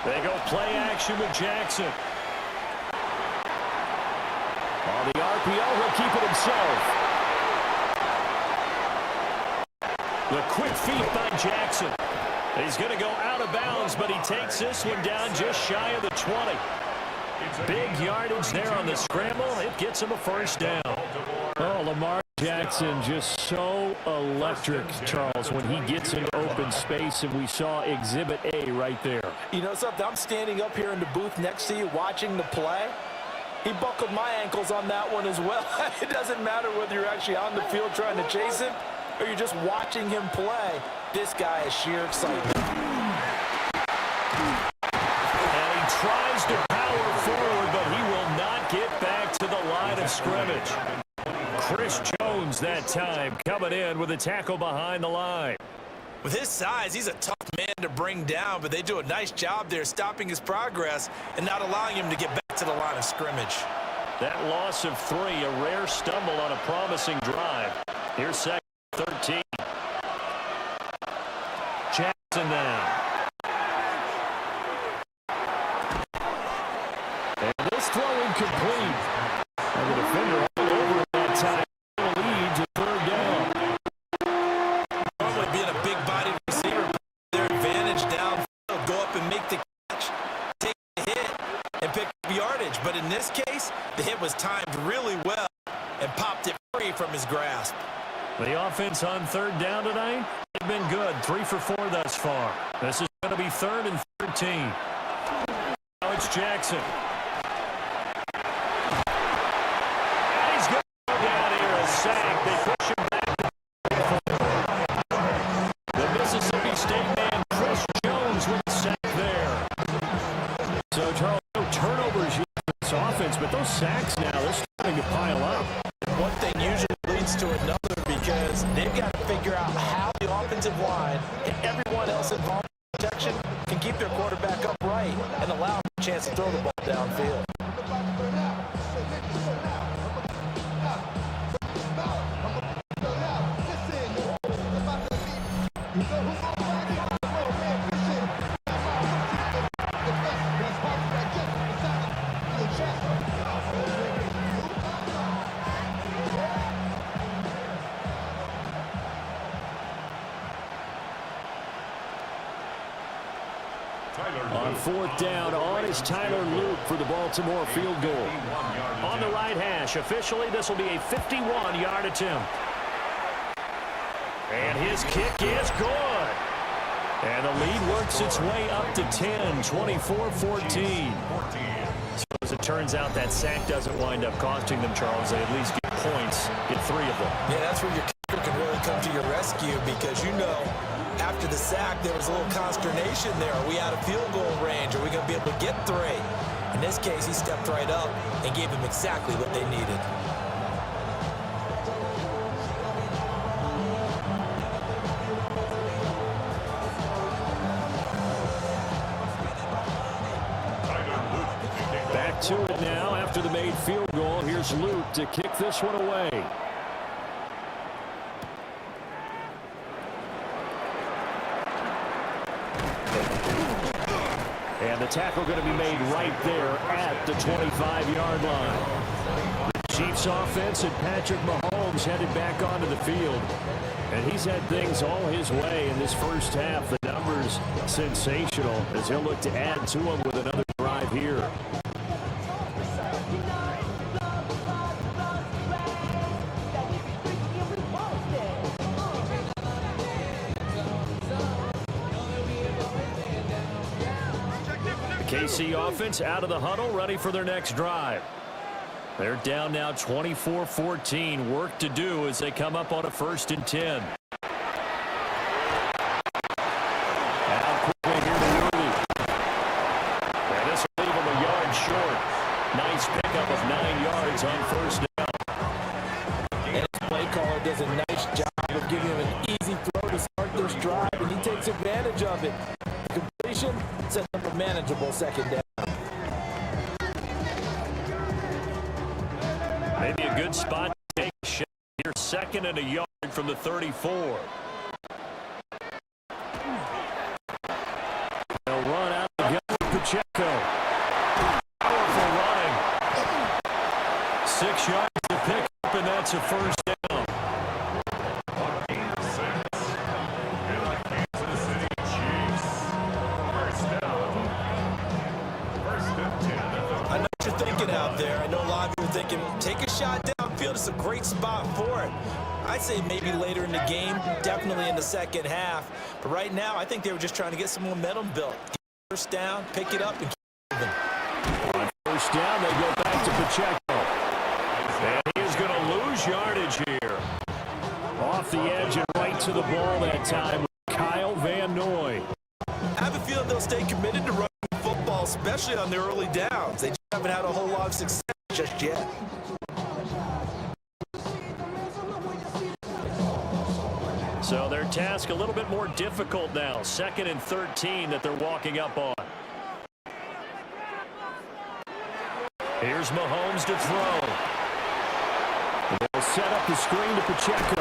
They go play action with Jackson. On the RPO, he'll keep it himself. The quick feet by Jackson. He's going to go out of bounds, but he takes this one down just shy of the 20. Big yardage there on the scramble. It gets him a first down. Oh, Lamar Jackson just so electric, Charles, when he gets in open space, and we saw Exhibit A right there. You know something? I'm standing up here in the booth next to you watching the play. He buckled my ankles on that one as well. It doesn't matter whether you're actually on the field trying to chase him or you're just watching him play. This guy is sheer excitement. And he tries to power forward, but he will not get back to the line of scrimmage. Chris Jones that time coming in with a tackle behind the line. With his size, he's a tough man to bring down, but they do a nice job there stopping his progress and not allowing him to get back to the line of scrimmage. That loss of 3, a rare stumble on a promising drive. Here's second 13. Jackson now. And this throw incomplete. And the defender all over at that time. Lead to third down. Normally being a big-bodied receiver, their advantage downfield, go up and make the catch, take the hit, and pick up yardage. But in this case, the hit was timed really well and popped it free from his grasp. The offense on third down tonight, they've been good. 3 for 4 thus far. This is going to be 3rd and 13. Now it's Jackson. And he's going to go down here, a sack. They push him back. The Mississippi State man, Chris Jones, with a sack there. So, Charles, no turnovers yet for this offense, but those sacks now, they're starting to pile up. One thing usually leads to another because they've got to figure out how the offensive line and everyone else involved in protection can keep their quarterback upright and allow him a chance to throw the ball downfield. On 4th down, on is Tyler Luke for the Baltimore field goal. On the right hash, officially this will be a 51-yard attempt. And his kick is good. And the lead works its way up to 10, 24-14. So as it turns out, that sack doesn't wind up costing them, Charles. They at least get points, get 3 of them. Yeah, that's where your kicker can really come to your rescue because, you know, after the sack, there was a little consternation there. Are we out of field goal range? Are we going to be able to get 3? In this case, he stepped right up and gave them exactly what they needed. Back to it now after the made field goal. Here's Luke to kick this one away. And the tackle going to be made right there at the 25-yard line. The Chiefs offense and Patrick Mahomes headed back onto the field. And he's had things all his way in this first half. The numbers sensational as he'll look to add to them with another drive here. KC offense out of the huddle, ready for their next drive. They're down now 24-14. Work to do as they come up on a 1st and 10. Now quickly here to Worthy. And this will leave him a yard short. Nice pickup of 9 yards on 1st down. And his play caller does a nice job of giving him an easy throw to start this drive, and he takes advantage of it. Completion sets up a manageable 2nd down. Maybe a good spot to take a shot here. 2nd and a yard from the 34. They'll run out the gun with Pacheco. Powerful running. 6 yards to pick up, and that's a 1st down. Out there, I know a lot of you are thinking, take a shot downfield. It's a great spot for it. I'd say maybe later in the game, definitely in the 2nd half. But right now, I think they were just trying to get some momentum built. Get 1st down, pick it up, and keep moving. On 1st down, they go back to Pacheco. And he is going to lose yardage here. Off the edge and right to the ball that time with Kyle Van Noy. I have a feeling they'll stay committed to running football, especially on their early downs. They just haven't had a whole lot of success just yet. So their task a little bit more difficult now. 2nd and 13 that they're walking up on. Here's Mahomes to throw. They'll set up the screen to Pacheco.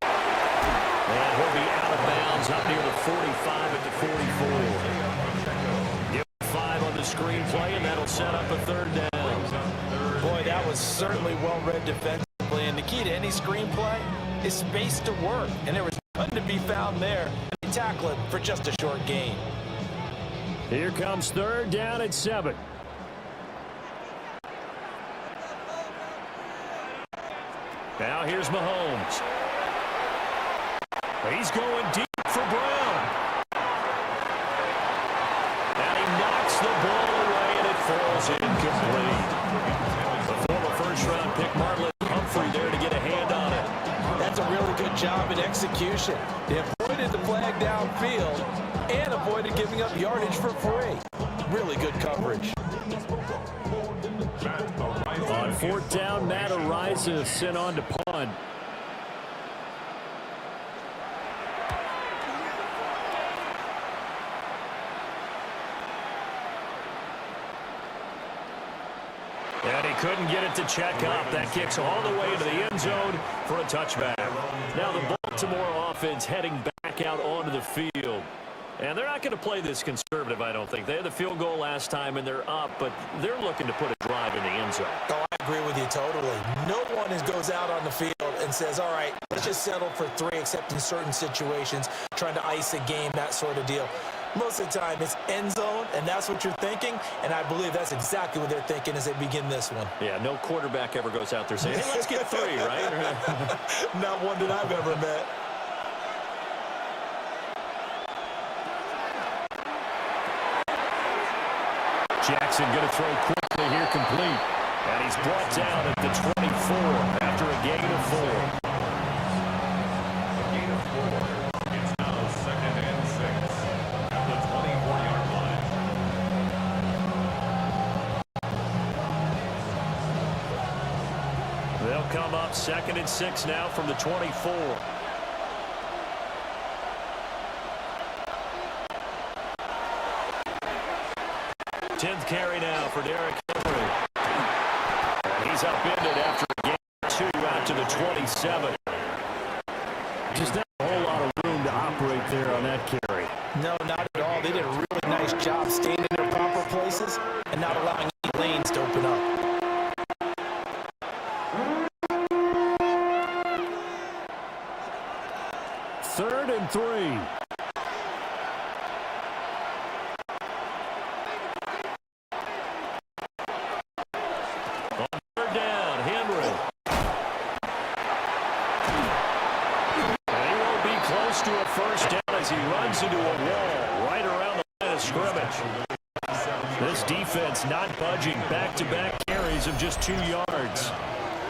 And he'll be out of bounds up near the 45 at the 44. Give 5 on the screenplay, and that'll set up a 3rd down. Boy, that was certainly well-read defensively. And the key to any screenplay is space to work. And there was none to be found there. And they tackle it for just a short gain. Here comes 3rd down at 7. Now here's Mahomes. He's going deep for Brown. And he knocks the ball away, and it falls incomplete. The former first-round pick, Marlon Humphrey, there to get a hand on it. That's a really good job in execution. They avoided the flag downfield and avoided giving up yardage for free. Really good coverage. On 4th down, Matt Araiza sent on to punt. And he couldn't get it to check up. That kicks all the way into the end zone for a touchback. Now the Baltimore offense heading back out onto the field. And they're not going to play this conservative, I don't think. They had the field goal last time, and they're up, but they're looking to put a drive in the end zone. Oh, I agree with you totally. No one goes out on the field and says, all right, let's just settle for 3, except in certain situations, trying to ice a game, that sort of deal. Most of the time, it's end zone, and that's what you're thinking, and I believe that's exactly what they're thinking as they begin this one. Yeah, no quarterback ever goes out there saying, hey, let's get 3, right? Not one that I've ever met. Jackson going to throw quickly here, complete. And he's brought down at the 24 after a gain of 4. A gain of 4. It's now 2nd and 6 at the 24-yard line. They'll come up 2nd and 6 now from the 24. 10th carry now for Derrick Henry. And he's upended after a gain of 2 out to the 27. Just not a whole lot of room to operate there on that carry. No, not at all. They did a really nice job staying in their proper places and not allowing any lanes to open up. Third and 3. He runs into a wall right around the line of scrimmage. This defense not budging. Back-to-back carries of just 2 yards.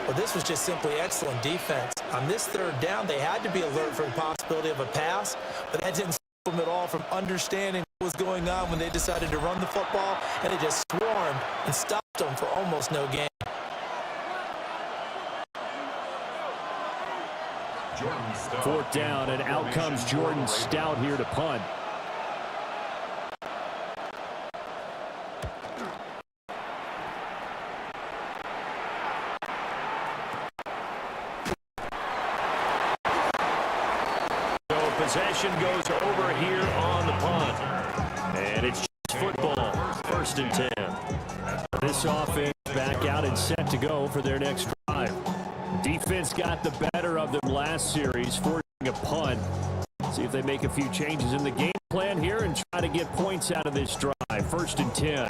Well, this was just simply excellent defense. On this 3rd down, they had to be alert for the possibility of a pass, but that didn't stop them at all from understanding what was going on when they decided to run the football, and they just swarmed and stopped them for almost no gain. 4th down, and out comes Jordan Stout here to punt. So possession goes over here on the punt. And it's just football, 1st and 10. This offense back out and set to go for their next drive. Defense got the better of them last series, forcing a punt. See if they make a few changes in the game plan here and try to get points out of this drive. 1st and 10.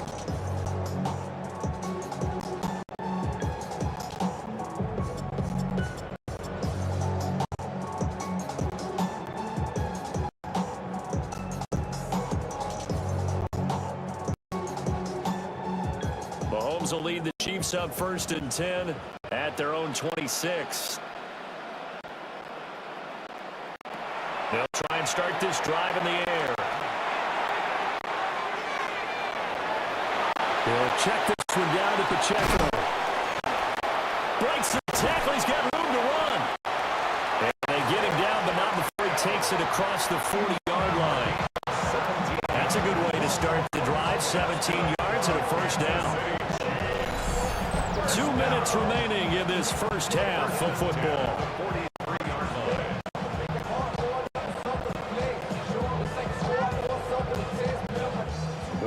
Mahomes will lead the Chiefs up 1st and 10 at their own 26. They'll try and start this drive in the air. They'll check this one down to Pacheco. Breaks the tackle. He's got room to run. And they get him down, but not before he Takes it across the 40-yard line. That's a good way to start the drive. 17 yards and a first down. 2 minutes remaining in this first half of football.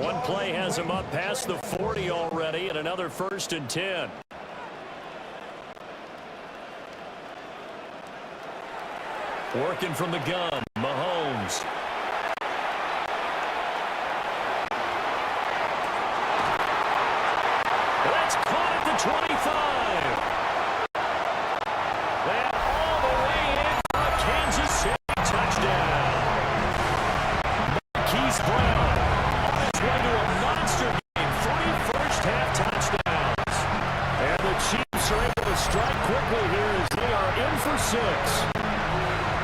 One play has him up past the 40 already, and another 1st and 10. Working from the gun, Mahomes. That's caught at the 25. And all the way in for a Kansas City touchdown. Marquise Brown on his way to a monster game. 3 first-half touchdowns. And the Chiefs are able to strike quickly here as they are in for 6.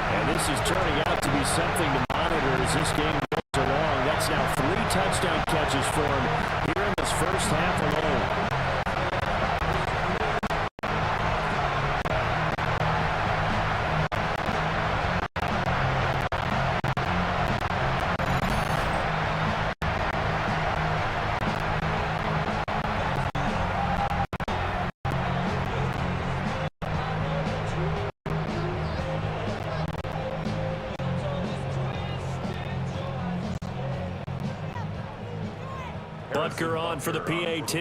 And this is turning out to be something to monitor as this game goes along. That's now 3 touchdown catches for him here in this first half alone. Butker on for the PAT.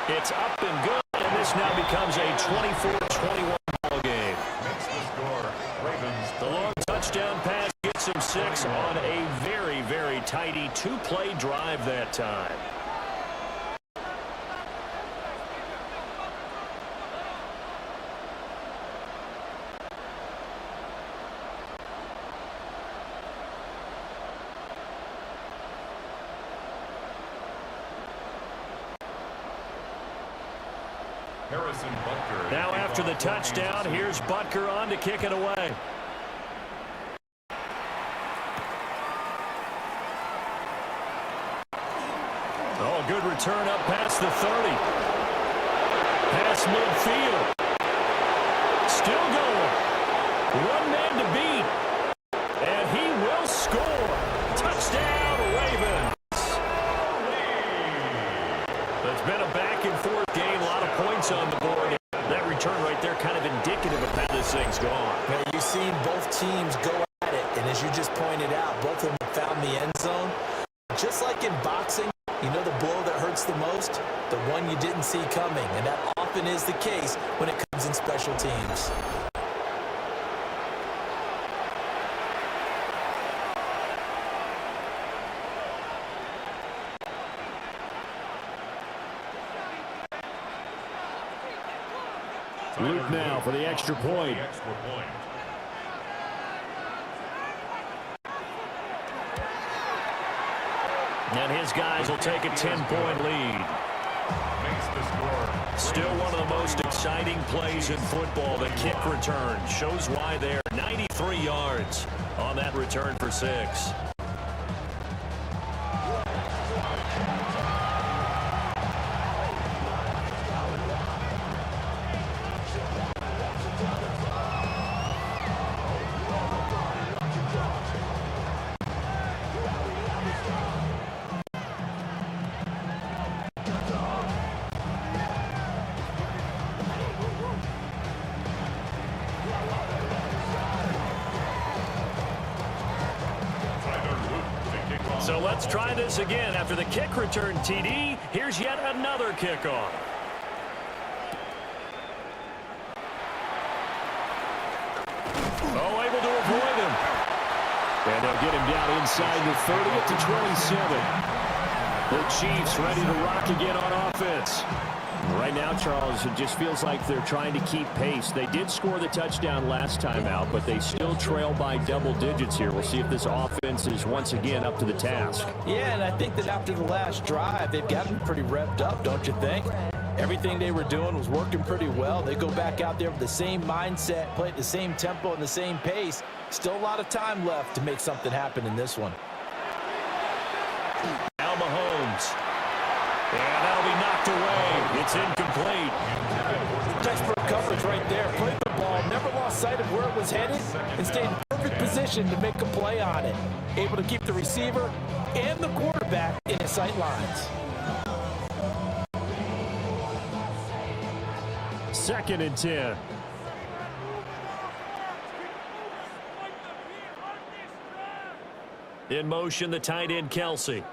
It's up and good, and this now becomes a 24-21 ball game. Makes the score. Ravens. The long touchdown pass gets him 6 on a very, very tidy 2-play drive that time. Now after the touchdown, here's Butker on to kick it away. Oh, good return up past the 30. Past midfield. Still going. 1 man to beat. And he will score. Touchdown, Ravens. It's been a back-and-forth game. A lot of points on the board. That return right there kind of indicative of how this thing's gone. Now, you've seen both teams go at it, and as you just pointed out, both of them found the end zone. Just like in boxing, you know the blow that hurts the most? The one you didn't see coming, and that often is the case when it comes in special teams. Luke now for the extra point. And his guys will take a 10-point lead. Still one of the most exciting plays in football. The kick return shows why there. 93 yards on that return for 6. So let's try this again. After the kick return TD, here's yet another kickoff. Oh, able to avoid him. And they'll get him down inside the 30 at the 27. The Chiefs ready to rock again on offense. Right now, Charles, it just feels like they're trying to keep pace. They did score the touchdown last time out, but they still trail by double digits here. We'll see if this offense is once again up to the task. Yeah, and I think that after the last drive, they've gotten pretty revved up, don't you think? Everything they were doing was working pretty well. They go back out there with the same mindset, play at the same tempo and the same pace. Still a lot of time left to make something happen in this one. Now Mahomes. And that'll be knocked away. It's incomplete. Textbook coverage right there. Played the ball, never lost sight of where it was headed, and stayed in perfect position to make a play on it. Able to keep the receiver and the quarterback in his sight lines. 2nd and 10. In motion, the tight end, Kelsey.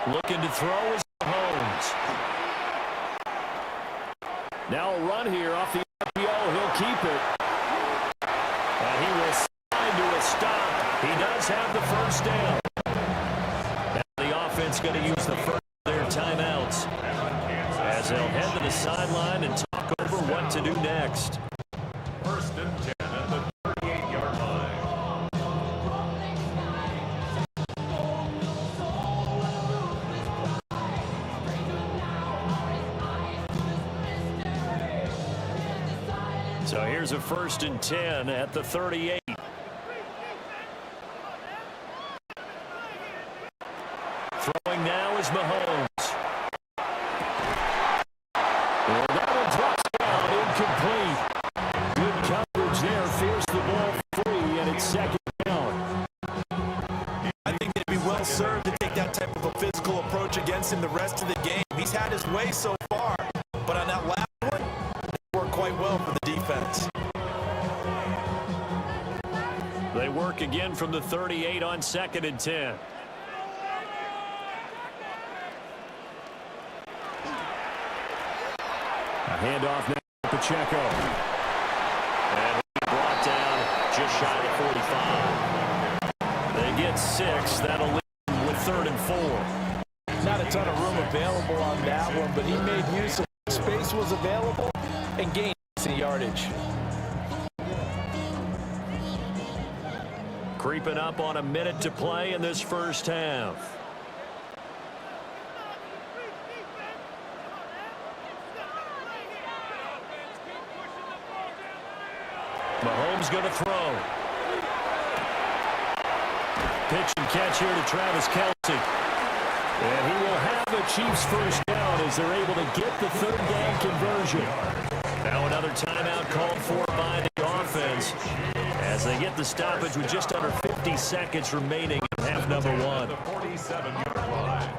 Looking to throw is Mahomes. Now a run here off the RPO. He'll keep it. And he will slide to a stop. He does have the first down. Now the offense going to use the first of their timeouts as they'll head to the sideline and talk over what to do next. 1st and 10 at the 38-yard line. So here's a 1st and 10 at the 38. Throwing now is Mahomes. And that one drops down, incomplete. Good coverage there, forced the ball free, and it's 2nd down. I think they'd be well served to take that type of a physical approach against him the rest of the game. He's had his way so far, but on that last one, it worked quite well for the defense. They work again from the 38 on 2nd and 10. A handoff now to Pacheco. And he brought down just shy of 45. They get 6. That'll leave them with 3rd and 4. Not a ton of room available on that one, but he made use of what space was available and gained some yardage. Creeping up on a minute to play in this first half. Mahomes going to throw. Pitch and catch here to Travis Kelce. And he will have the Chiefs first down as they're able to get the 3rd down conversion. Now another timeout called for by the offense as they get the stoppage with just under 50 seconds remaining in half number 1. The 47-yard line.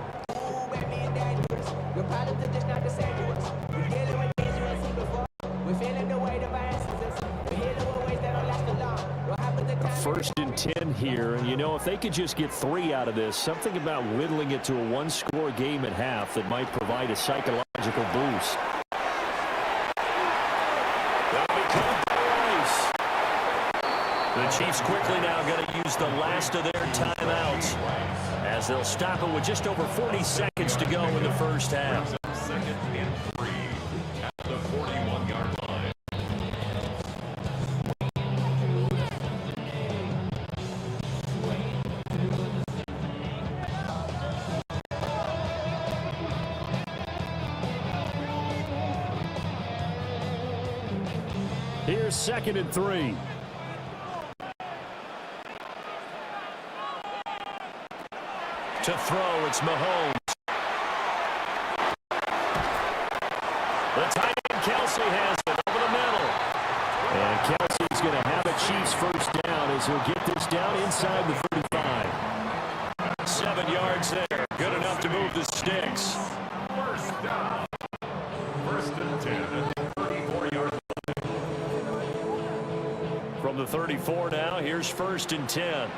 A 1st and 10 here, and you know, if they could just get 3 out of this, something about whittling it to a 1-score game at half that might provide a psychological boost. The Chiefs quickly now going to use the last of their timeouts as they'll stop it with just over 40 seconds to go in the first half. 2nd and 3 at the 41-yard line. Here's 2nd and 3. To throw, it's Mahomes. The tight end, Kelsey, has it over the middle. And Kelsey's going to have a Chiefs first down as he'll get this down inside the 35. 7 yards there. Good enough to move the sticks. First down. 1st and 10 at the 34-yard line. From the 34 now, here's 1st and 10.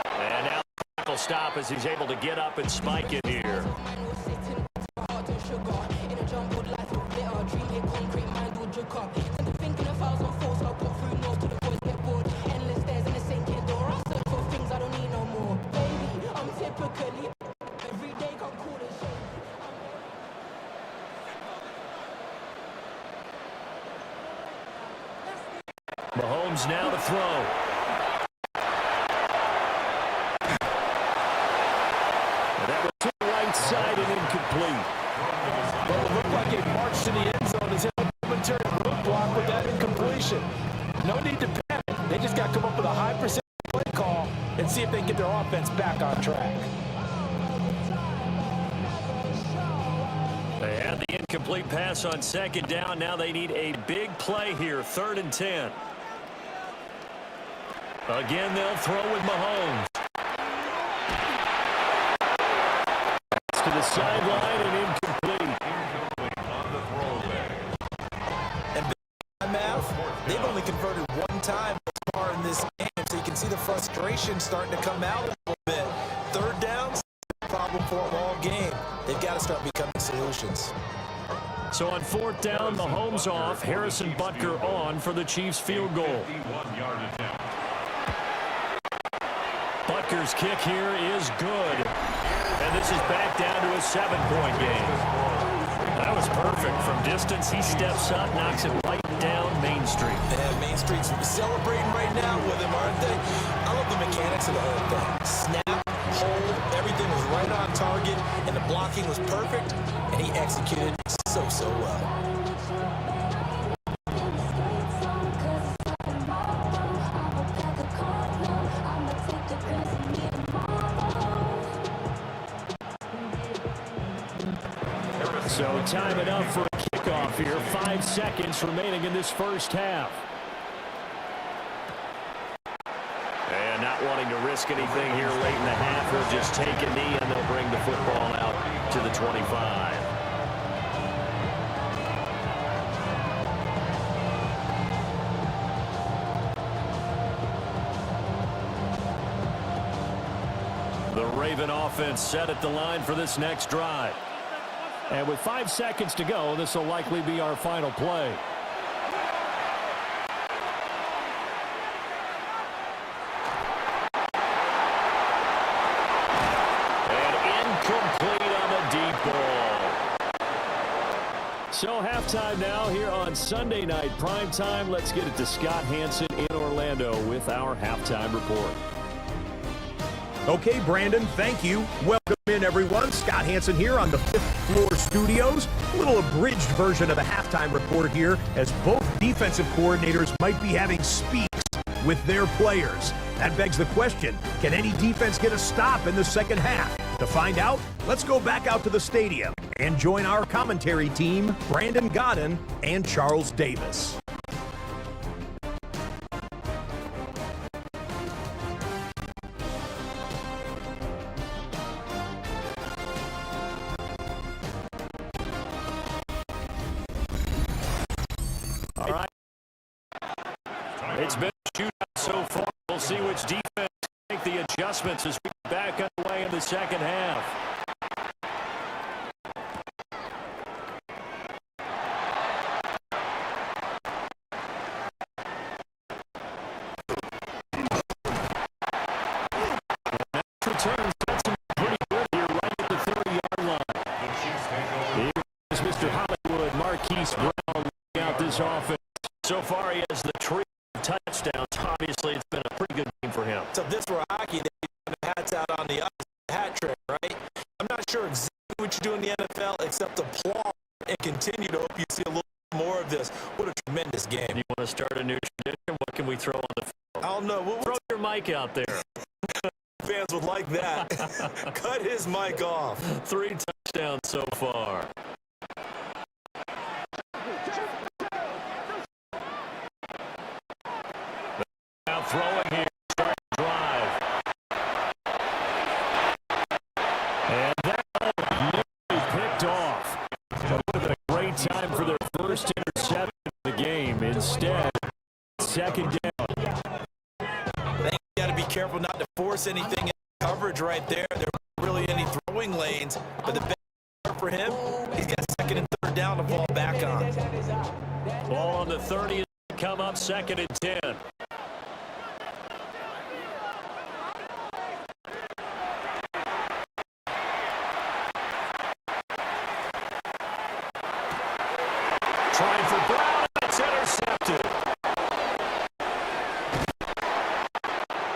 And now the tackle stop as he's able to get up and spike it here. Mahomes now to throw. That was to the right side and incomplete. Well, it looked like it marched to the end zone as a momentary roadblock with that incompletion. No need to panic. They just got to come up with a high percentage play call and and see if they can get their offense back on track. They had the incomplete pass on second down. Now they need a big play here, 3rd and 10. Again, they'll throw with Mahomes. Pass to the sideline and incomplete. On the throwback. And math, they've only converted one time thus far in this game, so you can see the frustration starting to come out a little bit. 3rd downs, problem for them all game. They've got to start becoming solutions. So on 4th down, Mahomes off, Harrison Butker on for the Chiefs field goal. 51-yard attempt. Butker's kick here is good. And this is back down to a 7-point game. That was perfect. From distance, he steps up, knocks it right down Main Street. And Main Street's celebrating right now with him, aren't they? I love the mechanics of the whole thing. Snap, hold, everything was right on target, and the blocking was perfect, and he executed so well. So time it up for a kickoff here. 5 seconds remaining in this first half. And not wanting to risk anything here late in the half, he'll just take a knee and they'll bring the football out to the 25. The Raven offense set at the line for this next drive. And with 5 seconds to go, this will likely be our final play. And incomplete on the deep ball. So halftime now here on Sunday night primetime. Let's get it to Scott Hanson in Orlando with our halftime report. Okay, Brandon, thank you. Welcome in, everyone. Scott Hanson here on the 5th floor studios. A little abridged version of the halftime report here, as both defensive coordinators might be having speaks with their players. That begs the question, can any defense get a stop in the second half? To find out, let's go back out to the stadium and join our commentary team, Brandon Godden and Charles Davis. All right. It's been a shootout so far. We'll see which defense make the adjustments as we get back underway in the second half. Returns that's pretty good here right at the 30-yard line. Here's Mr. Hollywood, Marquise Brown, out this offense. So far, he has the trio of touchdowns. Obviously, it's been a pretty good game for him. So this were hockey, they have the hats out on the hat trick, right? I'm not sure exactly what you do in the NFL except applaud and continue to hope you see a little more of this. What a tremendous game. You want to start a new tradition? What can we throw on the field? I don't know. Throw your mic out there. Fans would like that. Cut his mic off. 3 touchdowns so far. Now throwing here, start to drive. And that is picked off. That would have been a great time for their first interception of the game. Instead, second down. They got to be careful not to force anything in coverage right there. There aren't really any throwing lanes, but the best part for him, he's got 2nd and 3rd down to fall back on. Ball on the 30, come up 2nd and 10. Trying for Brown, it's intercepted.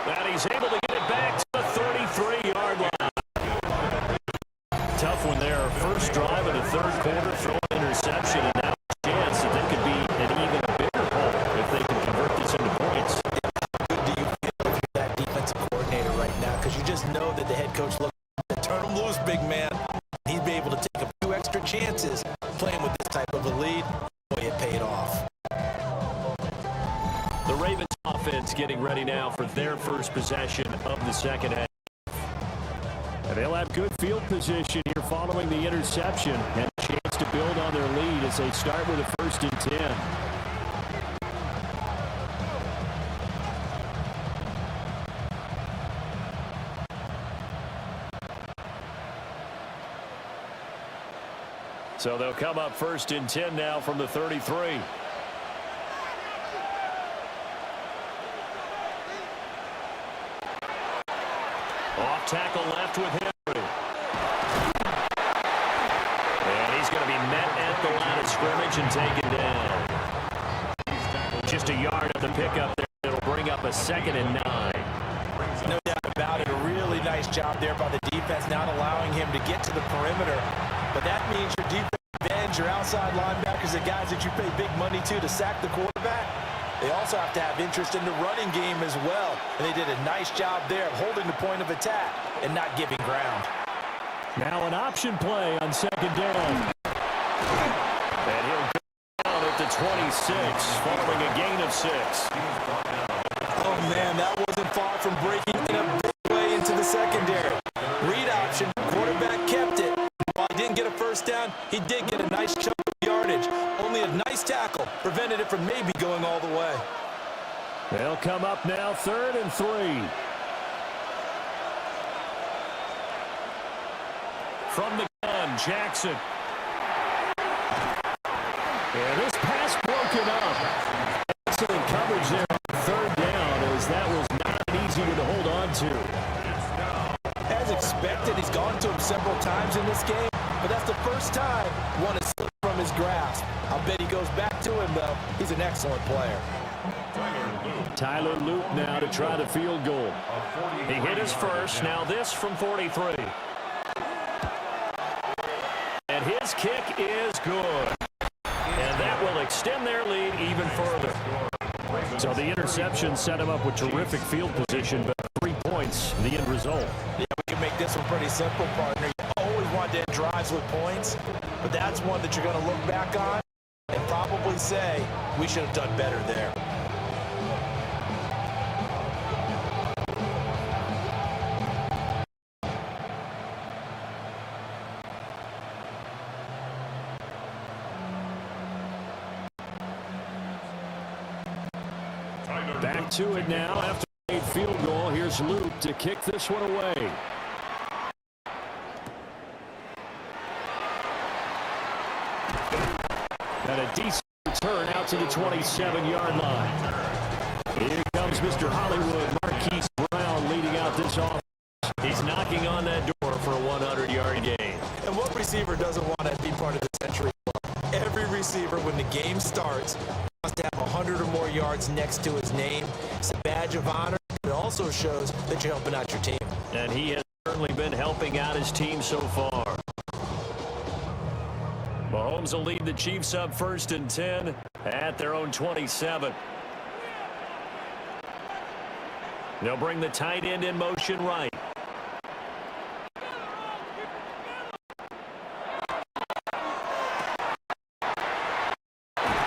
And he's able to get it back to the 33-yard line. Tough one there. First drive of the 3rd quarter, throw an interception, and now a chance that they could be an even bigger hole if they can convert this into points. How good do you feel if you're that defensive coordinator right you just know that the head coach looks to turn him loose, big man. He'd be able to take a few extra chances playing with this type of a lead. Boy, it paid off. The Ravens offense getting ready now for their first possession of the second half. And they'll have good field position here following the interception and a chance to build on their lead as they start with a 1st and 10. So they'll come up 1st and 10 now from the 33. Off tackle left with Henry. And he's going to be met at the line of scrimmage and taken down. Just a yard of the pickup there. It'll bring up a 2nd and 9. No doubt about it. A really nice job there by the defense, not allowing him to get to the perimeter. But that means your defense ends, your outside linebackers, the guys that you pay big money to sack the quarterback. They also have to have interest in the running game as well. And they did a nice job there of holding the point of attack and not giving ground. Now an option play on 2nd down. And he'll go down at the 26 following a gain of 6. Oh, man, that wasn't far from breaking in a big way into the secondary. Read option, quarterback kept it. While he didn't get a 1st down, he did get a nice chunk of yardage. Only a nice tackle prevented it from maybe going all the way. They'll come up now 3rd and 3. From the gun, Jackson. And this pass broken up. Excellent coverage there on 3rd down, as that was not an easy one to hold on to. As expected, he's gone to him several times in this game, but that's the first time one has slipped from his grasp. I'll bet he goes back to him, though. He's an excellent player. Tyler Luke now to try the field goal. He hit his first. Now this from 43. And his kick is good. And that will extend their lead even further. So the interception set him up with terrific field position, but 3 points, the end result. Yeah, we can make this one pretty simple, partner. You always want to end drives with points, but that's one that you're going to look back on and probably say, we should have done better there. Back to it now after a field goal. Here's Luke to kick this one away. And a decent return out to the 27-yard line. Here comes Mr. Hollywood, Marquise Brown, leading out this offense. He's knocking on that door for a 100-yard gain. And what receiver doesn't want to be part of the century club? Every receiver, when the game starts, wants to have 100 or more yards next to his name. It's a badge of honor. It also shows that you're helping out your team. And he has certainly been helping out his team so far. Mahomes will lead the Chiefs up 1st and 10 at their own 27. They'll bring the tight end in motion right.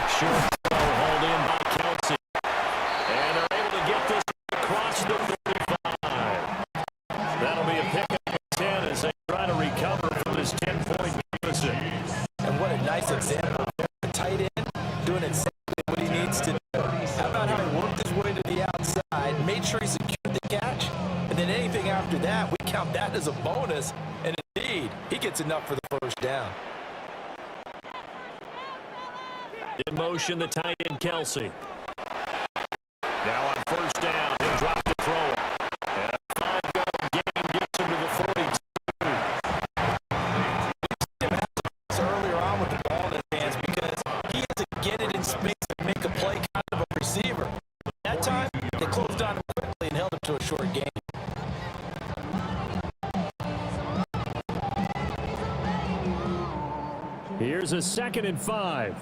Short throw hauled in by Kelsey. And they're able to get this across the 35. That'll be a pickup of 10 as they try to recover from this 10-point deficit. And what a nice example. The tight end doing exactly what he needs to do. How about how he worked his way to the outside, made sure he secured the catch, and then anything after that, we count that as a bonus. And indeed, he gets enough for the 1st down. In motion, the tight end, Kelsey. Now on 1st down, he'll drop the throw. And a 5-yard gain gets him to the 42. Earlier on with the ball in his hands because he has to get it in space and make a play kind of a receiver. That time, they closed on him quickly and held him to a short gain. Here's a 2nd and 5.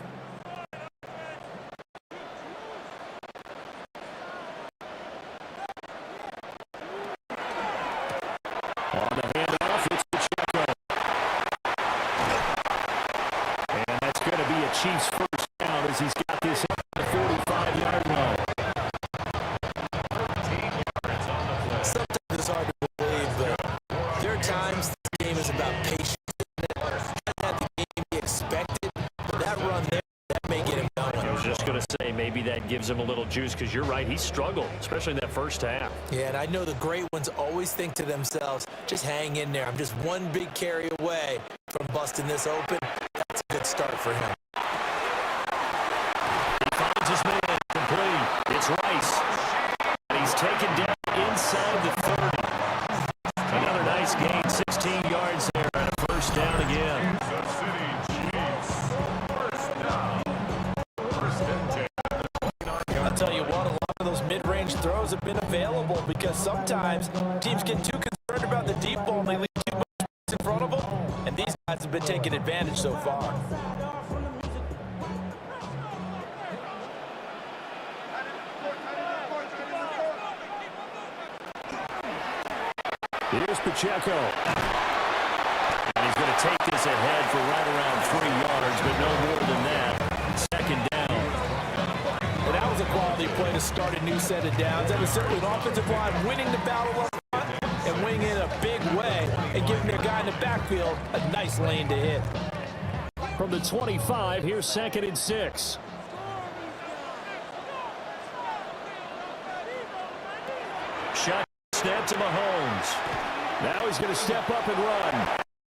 Chiefs first down as he's got this at the 45-yard line. Sometimes it's hard to believe, but there are times this game is about patience. Not the game he expected, but that run there, that may get him going. I was just going to say, maybe that gives him a little juice, because you're right, he struggled, especially in that first half. Yeah, and I know the great ones always think to themselves, just hang in there. I'm just one big carry away from busting this open. That's a good start for him. He finds his man complete. It's Rice. And he's taken down inside the 30. Another nice gain, 16 yards there, and a first down again. Kansas City Chiefs. First down. First and 10. I'll tell you what, a lot of those mid-range throws have been available because sometimes teams get too concerned about the deep ball and they leave too much space in front of them, and these guys have been taking advantage so far. Here's Pacheco. And he's going to take this ahead for right around 3 yards, but no more than that. Second down. Well, that was a quality play to start a new set of downs. That was certainly an offensive line winning the battle up front and winning it in a big way and giving their guy in the backfield a nice lane to hit. From the 25, here's 2nd and 6. Shot snap to Mahomes. Now he's going to step up and run.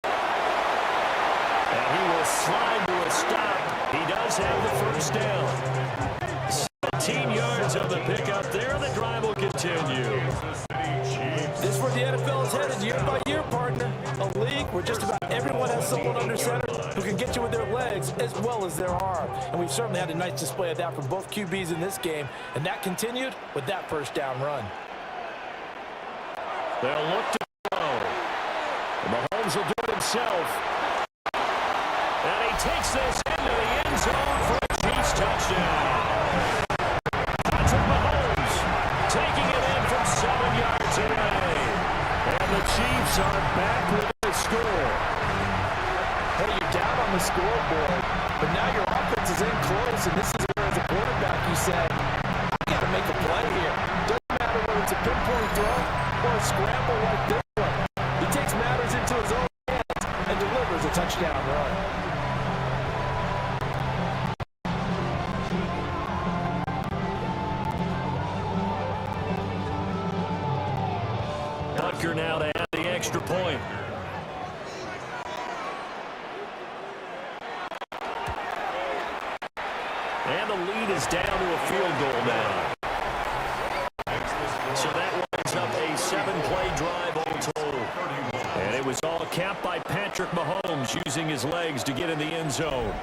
And he will slide to a stop. He does have the first down. 17 yards on the pickup there. The drive will continue. This is where the NFL is headed year by year, partner. A league where just about everyone has someone under center who can get you with their legs as well as their arm. And we've certainly had a nice display of that from both QBs in this game. And that continued with that first down run. They'll look to throw. Mahomes will do it himself. And he takes this into the end zone for a Chiefs touchdown. Patrick Mahomes taking it in from 7 yards away. And the Chiefs are back with the score. Hey, you're down on the scoreboard, but now your offense is in close, and this is where, as a quarterback, you say, I got to make a play here. Doesn't matter whether it's a pinpoint throw or a scramble like this one. He takes matters into his own hands and delivers a touchdown run. Butker now to add the extra point. And the lead is down to a field goal now. So that winds up a 7-play drive all total. And it was all capped by Patrick Mahomes using his legs to get in the end zone.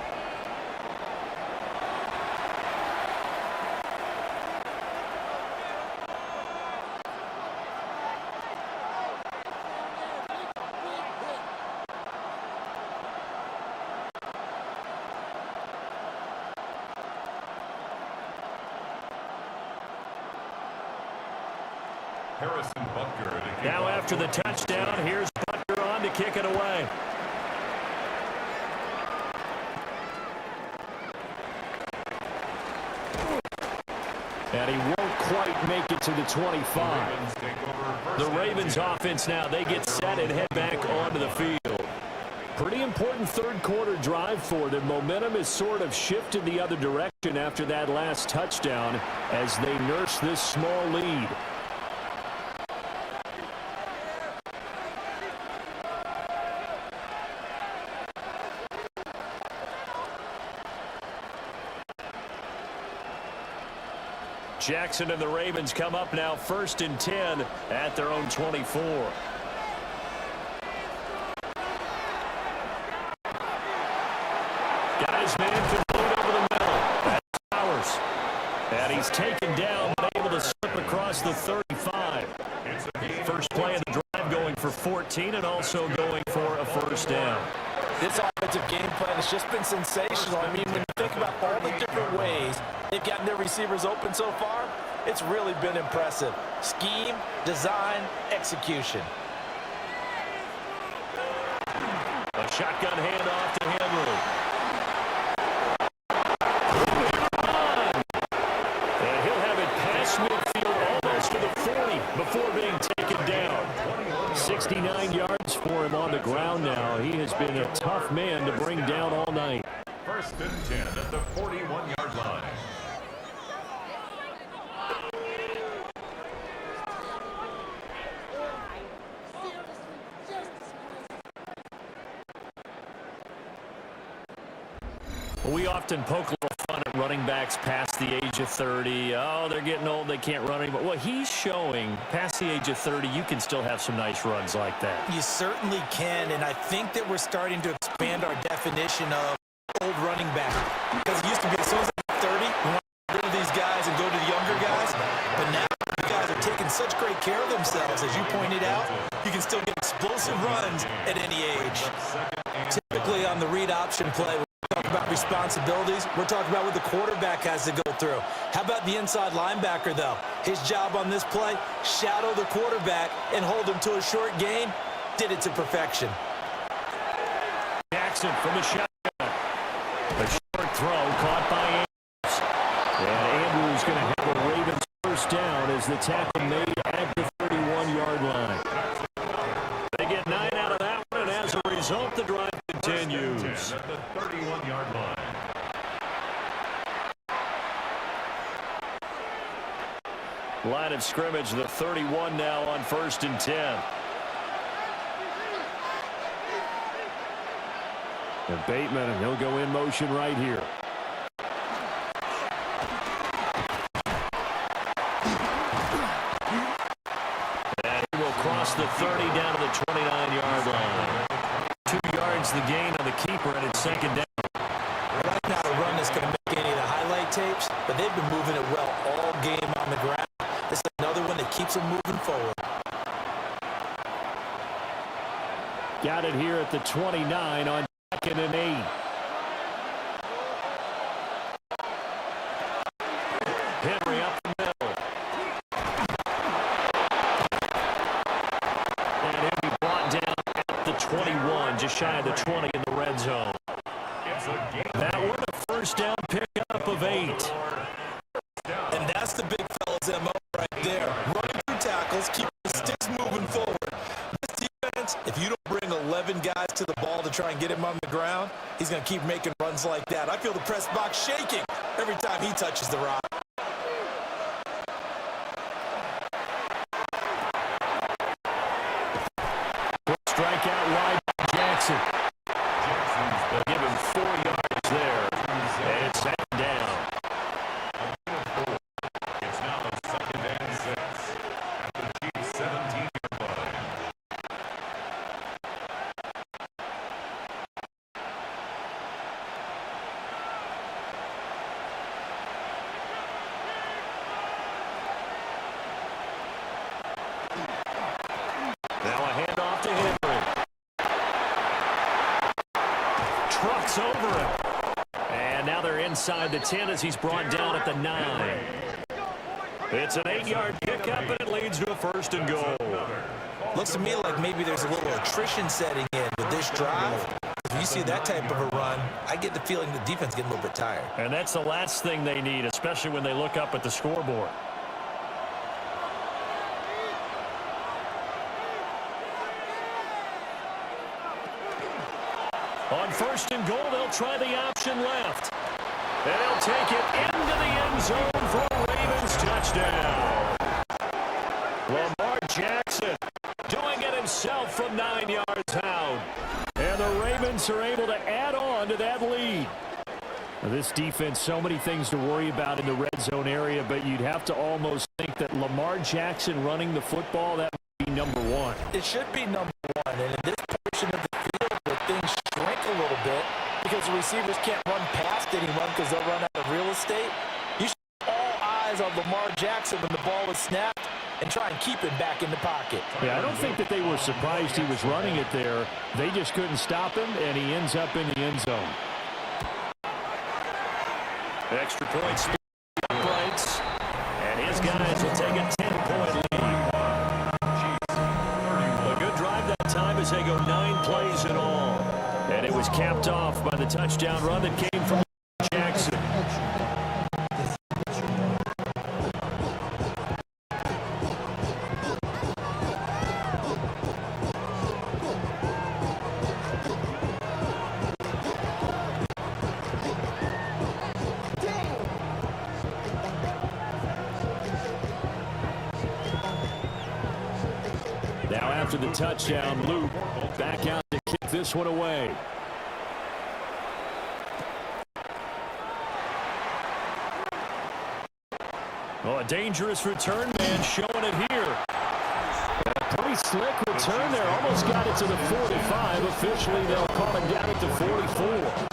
Now after the touchdown, here's Butker on to kick it away. And he won't quite make it to the 25. The Ravens offense now, they get set and head back onto the field. Pretty important third quarter drive for them. Momentum has sort of shifted the other direction after that last touchdown as they nurse this small lead. Jackson and the Ravens come up now 1st and 10 at their own 24. Got his man complete over the middle. That's Powers. And he's taken down, but able to slip across the 35. First play of the drive going for 14 and also going for a first down. This offensive game plan has just been sensational. I mean, when you think about all the different ways they've gotten their receivers open so far, it's really been impressive. Scheme, design, execution. A shotgun handoff to Henry. been a tough man to bring down all night. 1st and 10 at the 41-yard line. We often poke a little fun at running backs past the age of 30. Oh, they're getting old, they can't run anymore. Well, he's showing past the age of 30, you can still have some nice runs like that. You certainly can, and I think that we're starting to expand our definition of old running back. Because it used to be as soon as I'm 30, we want to get rid of these guys and go to the younger guys. But now the guys are taking such great care of themselves. As you pointed out, you can still get explosive runs at any age. Typically on the read option play, talk about responsibilities. We're talking about what the quarterback has to go through. How about the inside linebacker, though? His job on this play, shadow the quarterback and hold him to a short gain. Did it to perfection. Jackson from the shotgun. A short throw caught by Andrews. And Andrews going to have a Ravens first down as the tackle made at the 31-yard line. They get 9 out of that one, and as a result, the drive continues. At the 31-yard line. Line of scrimmage, the 31 now on 1st and 10. And Bateman, and he'll go in motion right here. And he will cross the 30 down to the 29-yard line. 2 yards the gain on the keeper, and it's 2nd down. That's not a run that's going to make any of the highlight tapes, but they've been moving it well all game on the ground. This is another one that keeps them moving forward. Got it here at the 29 on 2nd and 8. Henry up the middle. And he'll be brought down at the 21, just shy of the 20 in the red zone. That one a first down pickup of 8. And that's the big fella's MO right there. Running through tackles, keeping the sticks moving forward. This defense, if you don't bring 11 guys to the ball to try and get him on the ground, he's going to keep making runs like that. I feel the press box shaking every time he touches the rock. Strikeout wide by Jackson. They'll give him 4 yards there. And it's 2nd down. It's now 2nd and 6 at the Chiefs' 17-yard line. Now a handoff to Henry. Trucks over him. And now they're inside the 10 as he's brought down at the 9. It's an 8-yard pickup, and it leads to a 1st and goal. Looks to me like maybe there's a little attrition setting in with this drive. If you see that type of a run, I get the feeling the defense getting a little bit tired. And that's the last thing they need, especially when they look up at the scoreboard. On 1st and goal, they'll try the option left. And they'll take it into the end zone for a Ravens touchdown. Lamar Jackson doing it himself from 9 yards out. And the Ravens are able to add on to that lead. This defense, so many things to worry about in the red zone area, but you'd have to almost think that Lamar Jackson running the football, that would be number 1. It should be number 1, and in this portion of the field where things shrink a little bit because the receivers can't run past anyone because they'll run out of real estate, you should have all eyes on Lamar Jackson when the ball is snapped and try and keep it back in the pocket. Yeah, I don't think that they were surprised he was running it there. They just couldn't stop him, and he ends up in the end zone. Extra points, uprights, and his guys will take a 10-point lead. A good drive that time as they go 9 plays in all. And it was capped off by the touchdown run that came from Jackson. after the touchdown. Luke back out to kick this one away. Oh, a dangerous return man showing it here. A pretty slick return there. Almost got it to the 45. Officially, they'll call him down at the 44.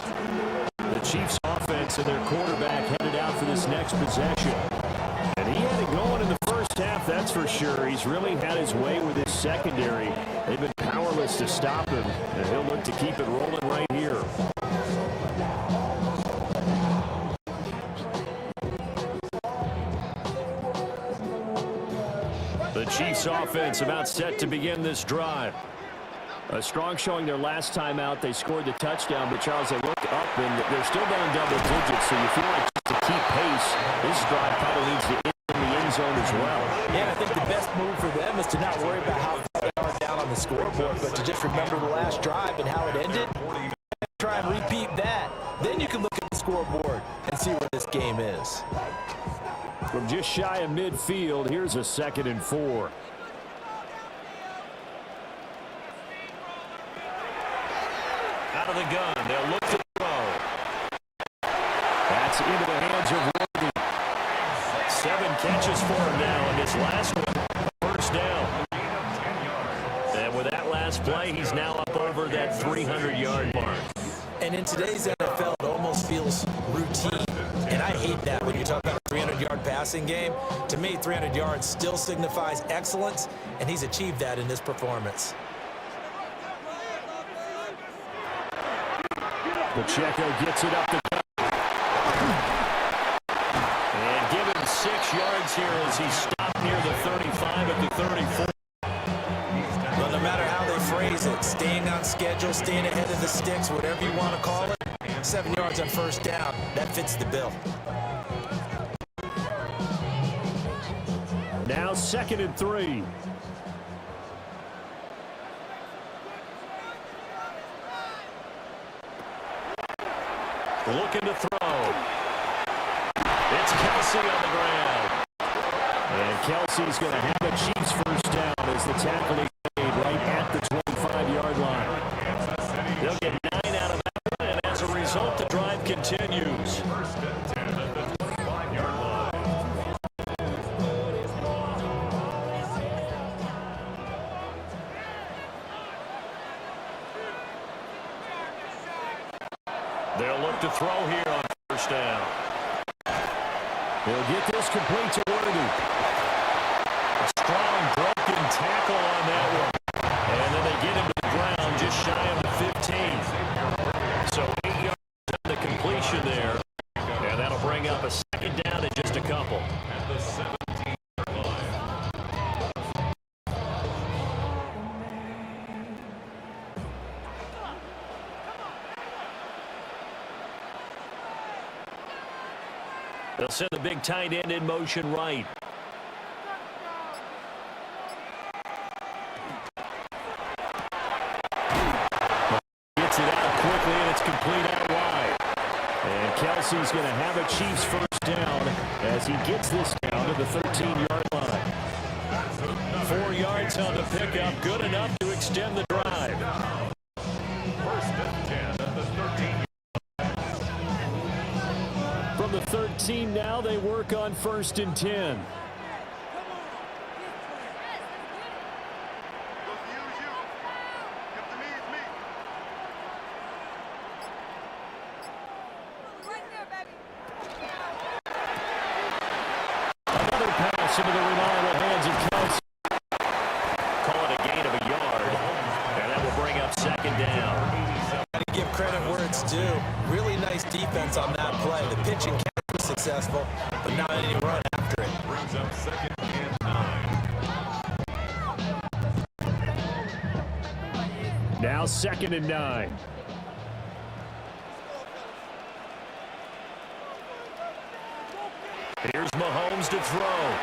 The Chiefs offense and their quarterback headed out for this next possession. And he had it going in the first half, that's for sure. He's really had his way with his secondary. They've been powerless to stop him, and he'll look to keep it rolling right here. The Chiefs offense about set to begin this drive. A strong showing their last time out. They scored the touchdown, but Charles, they look up and they're still down double digits, so you feel like just to keep pace, this drive probably needs to end in the end zone as well. Yeah, I think the best move for them is to not worry about how far they are down on the scoreboard, but to just remember the last drive and how it ended. Try and repeat that. Then you can look at the scoreboard and see where this game is. From just shy of midfield, here's a 2nd and 4. Out of the gun, they'll look to throw. That's into the hands of Worthy. 7 catches for him now in this last one. First down. And with that last play, he's now up over that 300-yard mark. And in today's NFL, it almost feels routine. And I hate that when you talk about a 300-yard passing game. To me, 300 yards still signifies excellence, and he's achieved that in this performance. Pacheco gets it up the gut. And give him 6 yards here as he stopped near the 35 at the 34. Well, no matter how they phrase it, staying on schedule, staying ahead of the sticks, whatever you want to call it, 7 yards on first down, that fits the bill. Now 2nd and 3. Looking to throw. It's Kelsey on the ground. And Kelsey's going to have a Chiefs first down as the tackle is made right at the 25-yard line. They'll get 9 out of that one, and as a result, the drive continues. First and 10 at the 25-yard line. They'll look to throw here on first down. They'll get this complete to Worthy. A strong broken tackle on that one. And then they get him to the ground just shy of the 15. So 8 yards on the completion there. And that'll bring up a 2nd down and just a couple. At the 17-yard line. They'll send the big tight end in motion right. Gets it out quickly, and it's complete out wide. And Kelsey's going to have a Chiefs first down as he gets this down to the 13-yard line. 4 yards on the pickup, good enough to extend the drive. First and 10 at the 13. From the 13 now, they work on 1st and 10. Another pass into the reliable hands of Kelsey. Call it a gain of a yard, and that will bring up 2nd down. Got to give credit where it's due. Really nice defense on that play. The pitch and catch was successful, but not any run after it. Brings up 2nd and 9. Now 2nd and 9. Here's Mahomes to throw.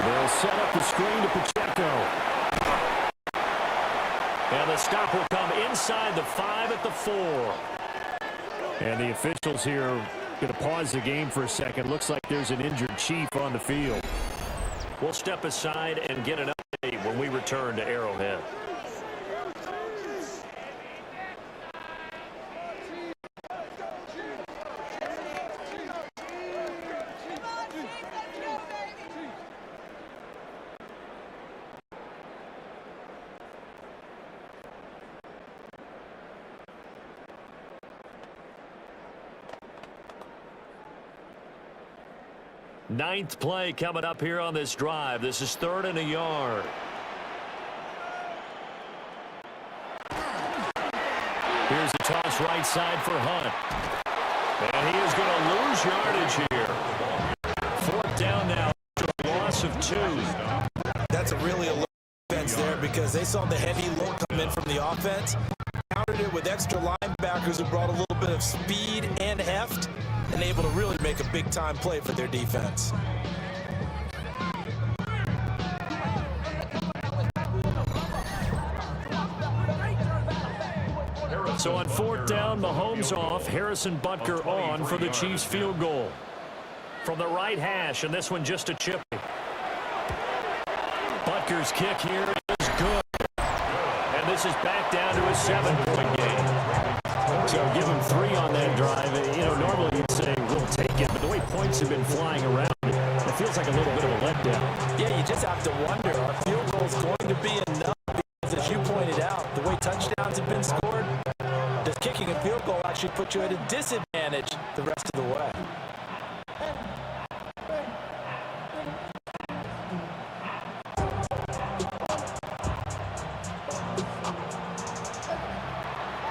They'll set up the screen to Pacheco. And the stop will come inside the 5 at the 4. And the officials here going to pause the game for a second. Looks like there's an injured Chief on the field. We'll step aside and get an update 8 when we return to Arrowhead. Ninth play coming up here on this drive. This is 3rd and a yard. Here's a toss right side for Hunt. And he is going to lose yardage here. 4th down now after a loss of 2. That's a really alert defense there because they saw the heavy look come in from the offense. Countered it with extra linebackers who brought a little bit of speed and heft and able to really make a big-time play for their defense. So on 4th down, Mahomes off, Harrison Butker on for the Chiefs field goal. From the right hash, and this one just a chip. Butker's kick here is good. And this is back down to a 7-point game. So give him 3 on that drive. You know, normally you'd say we'll take it, but the way points have been flying around, it feels like a little bit of a letdown. Yeah, you just have to wonder, are field goals going to be enough? Because as you pointed out, the way touchdowns have been scored, does kicking a field goal actually put you at a disadvantage the rest of the way?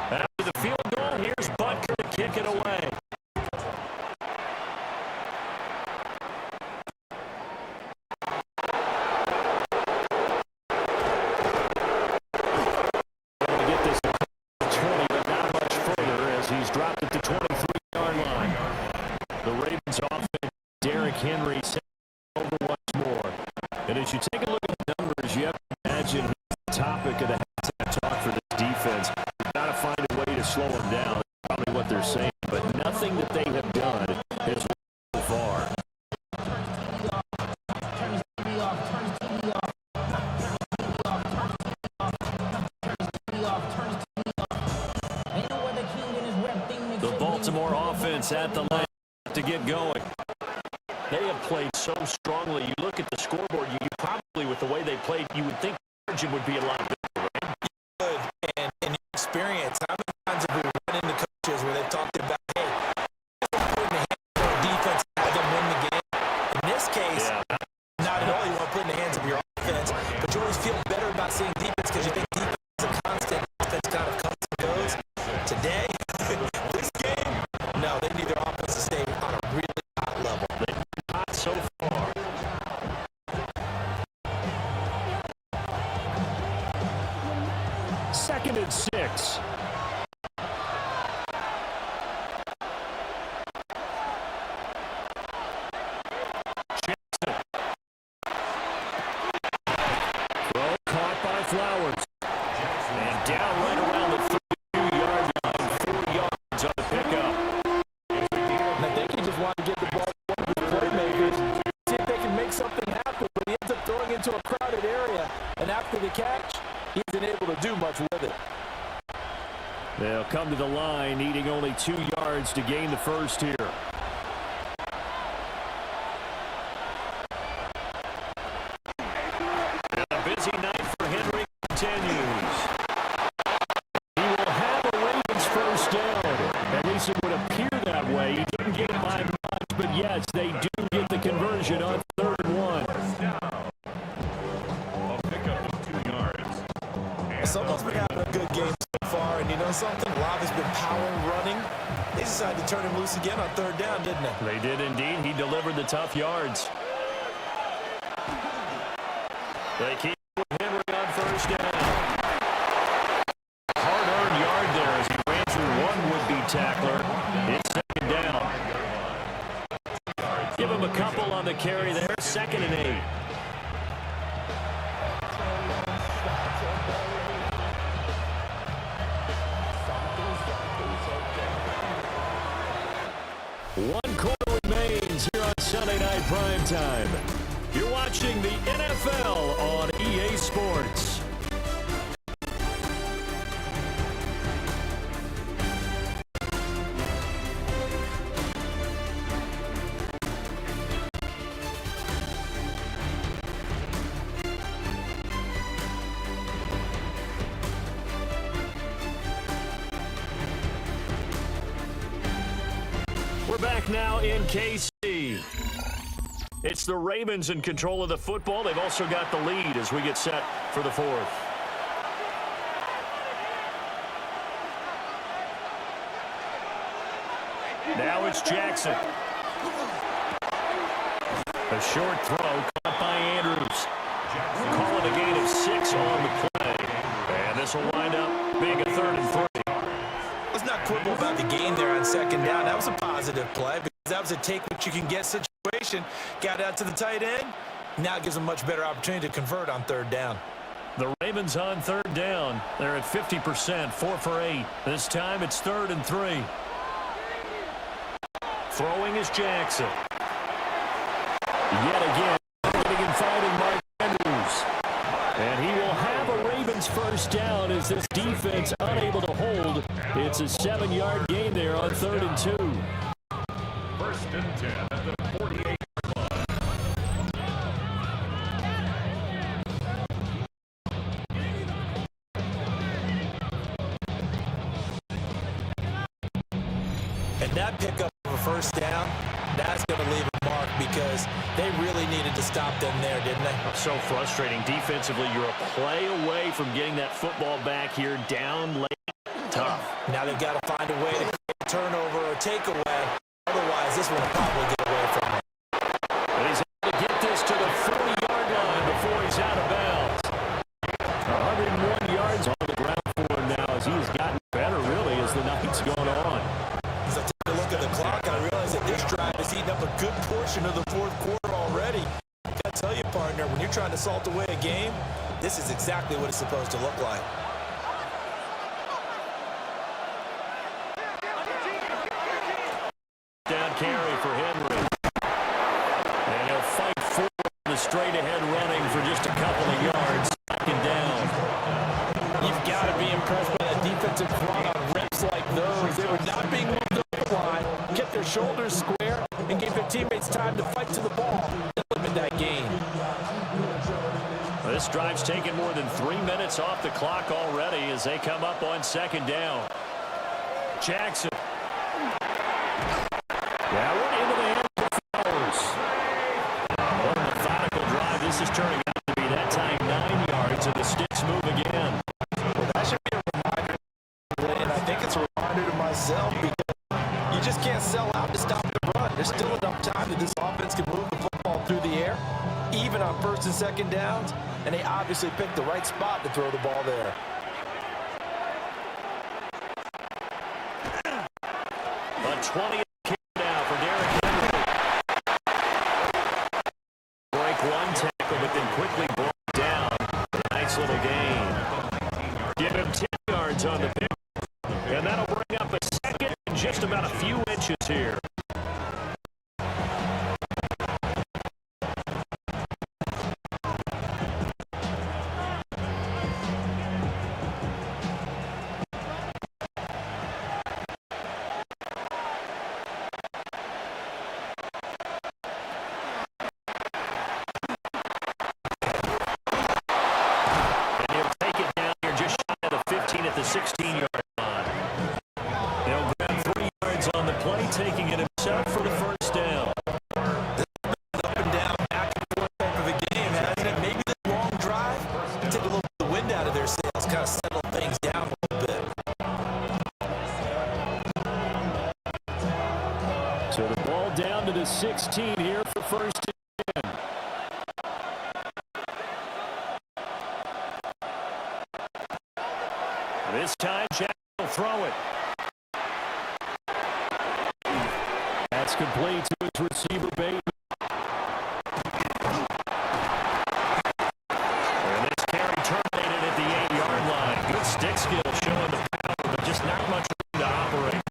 After the field goal, here's Butker to kick it away. Get this to 20, but not much further as he's dropped at the 23-yard line. The Ravens offense, Derrick Henry, sent over once more. And as you take a look at the numbers, you have to imagine he's the topic of the halftime talk for this defense. You've got to find a way to slow him down. That's probably what they're saying. But nothing that they have done has worked so far. The Baltimore offense at the line to get going. They have played so strongly. You look at the scoreboard, you probably, with the way they played, you would think the margin would be a lot bigger, right? Good. And in your experience, how many times have we run into coaches where they've talked about, hey, putting the hands of our defense and have them win the game? In this case, not at all. You want to put in the hands of your offense, but you always feel better about seeing defense because you think defense is a constant. Offense kind of comes and goes. Today, this game, no, they need their offense to stay on a really high level. They've been hot so far. Second and 6. Jackson. Throw caught by Flowers. And down right around the 32-yard line. 4 yards on the pickup. And I think he just wanted to get the ball to one of the playmakers, see if they can make something happen, but he ends up throwing into a crowded area, and after the catch, he isn't able to do much with it. They'll come to the line, needing only 2 yards to gain the first here. And a busy night for Henry continues. He will have a Ravens first down. At least it would appear that way. He didn't get it by much, but yes, they do get the conversion on 3rd and 1. A pickup of 2 yards. Someone's been having a good game so far, and you know something? Love has been power running. They decided to turn him loose again on 3rd down, didn't they? They did indeed. He delivered the tough yards. They keep with Henry on first down. Hard-earned yard there as he ran through one would-be tackler. It's 2nd down. Give him a couple on the carry there. 2nd and 8. One quarter remains here on Sunday Night Primetime. You're watching the NFL on EA Sports. back now in KC. It's the Ravens in control of the football. They've also got the lead as we get set for the fourth. Now it's Jackson. A short throw caught by Andrews. Call it a gain of 6 on the play. And this will wind up being a 3rd and 3. Let's not quibble about the gain there on 2nd down. That was a positive play because that was a take-what-you-can-get situation. Got out to the tight end. Now it gives them a much better opportunity to convert on 3rd down. The Ravens on 3rd down. They're at 50%, 4 for 8. This time it's 3rd and 3. Throwing is Jackson. Yet again, hitting and finding Mark Andrews. And he will have a Ravens first down as this defense unable to hold. It's a 7-yard gain there on 3rd and 2. 1st and 10 at the 48. And that pickup of a 1st down, that's going to leave a mark because they really needed to stop them there, didn't they? So frustrating. Defensively, you're a play away from getting that football back here down late. Tough. Now they've got to find a way to create a turnover or takeaway. Otherwise, this one will probably get away from them. But he's able to get this to the 40-yard line before he's out of bounds. 101 yards on the ground for him now as he has gotten better, really, as the night's gone on. As I take a look at the clock, I realize that this drive has eaten up a good portion of the 4th quarter already. I got to tell you, partner, when you're trying to salt away a game, this is exactly what it's supposed to look like. Down carry for Henry. And he'll fight for the straight-ahead running for just a couple of yards. 2nd down. You've got to be impressed by that defensive front on reps like those. They were not being moved up the line, kept their shoulders square, and gave their teammates time to fight to the ball to limit that gain. This drive's taken more than 3 minutes off the clock already as they come up on 2nd down. Jackson. That one into the hands of Flowers. What a methodical drive. This is turning out to be that time 9 yards, and the sticks move again. Well, that should be a reminder, and I think it's a reminder to myself because you just can't sell out to stop the run. There's still enough time that this offense can move the football through the air, even on 1st and 2nd downs, and they obviously picked the right spot to throw the ball there. A 20 kick now for Derrick Henry. Break one tackle, but then quickly brought down. A nice little gain. Give him 10 yards on the pick. And that'll bring up a 2nd and just about a few inches here. At the 16-yard line. They'll grab 3 yards on the play, taking it himself for the 1st down. This has been up and down, back and forth type of a game, hasn't it? Maybe this long drive take a little bit of the wind out of their sails, kind of settle things down a little bit. So the ball down to the 16 here for 1st and 10. This time, Jackson will throw it. That's complete to his receiver, Bateman. And this carry terminated at the 8-yard line. Good stick skill showing the power, but just not much room to operate.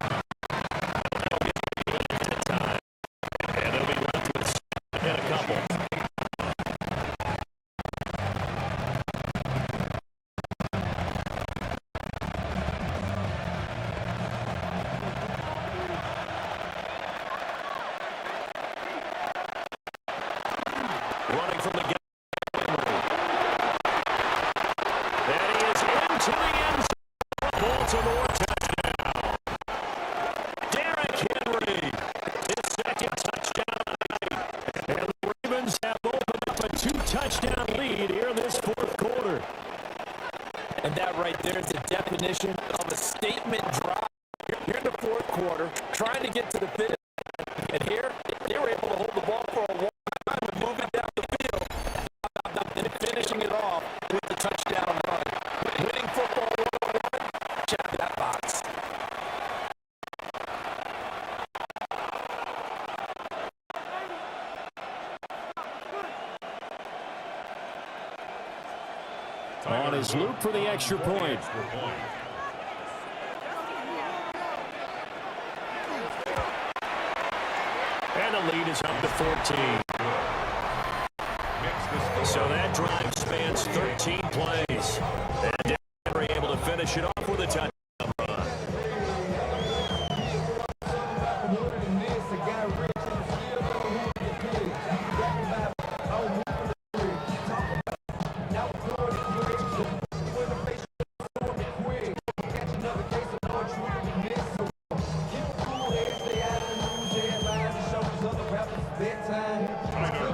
That'll get 3 minutes at a time. And it'll be left with 7 and a couple. Running from the game. And he is into the end zone. Baltimore touchdown. Derrick Henry. His touchdown lead here in this fourth quarter. And that right there is the definition of a statement drive. You're in the fourth quarter, trying to get to the finish. And here, they were able to hold the ball for a long time and move it down the field. And finishing it off with the touchdown run. Winning football 101, check that box. On his loop for the extra point. And the lead is up to 14. So that drive spans 13 plays. And they're able to finish it off with a touchdown run.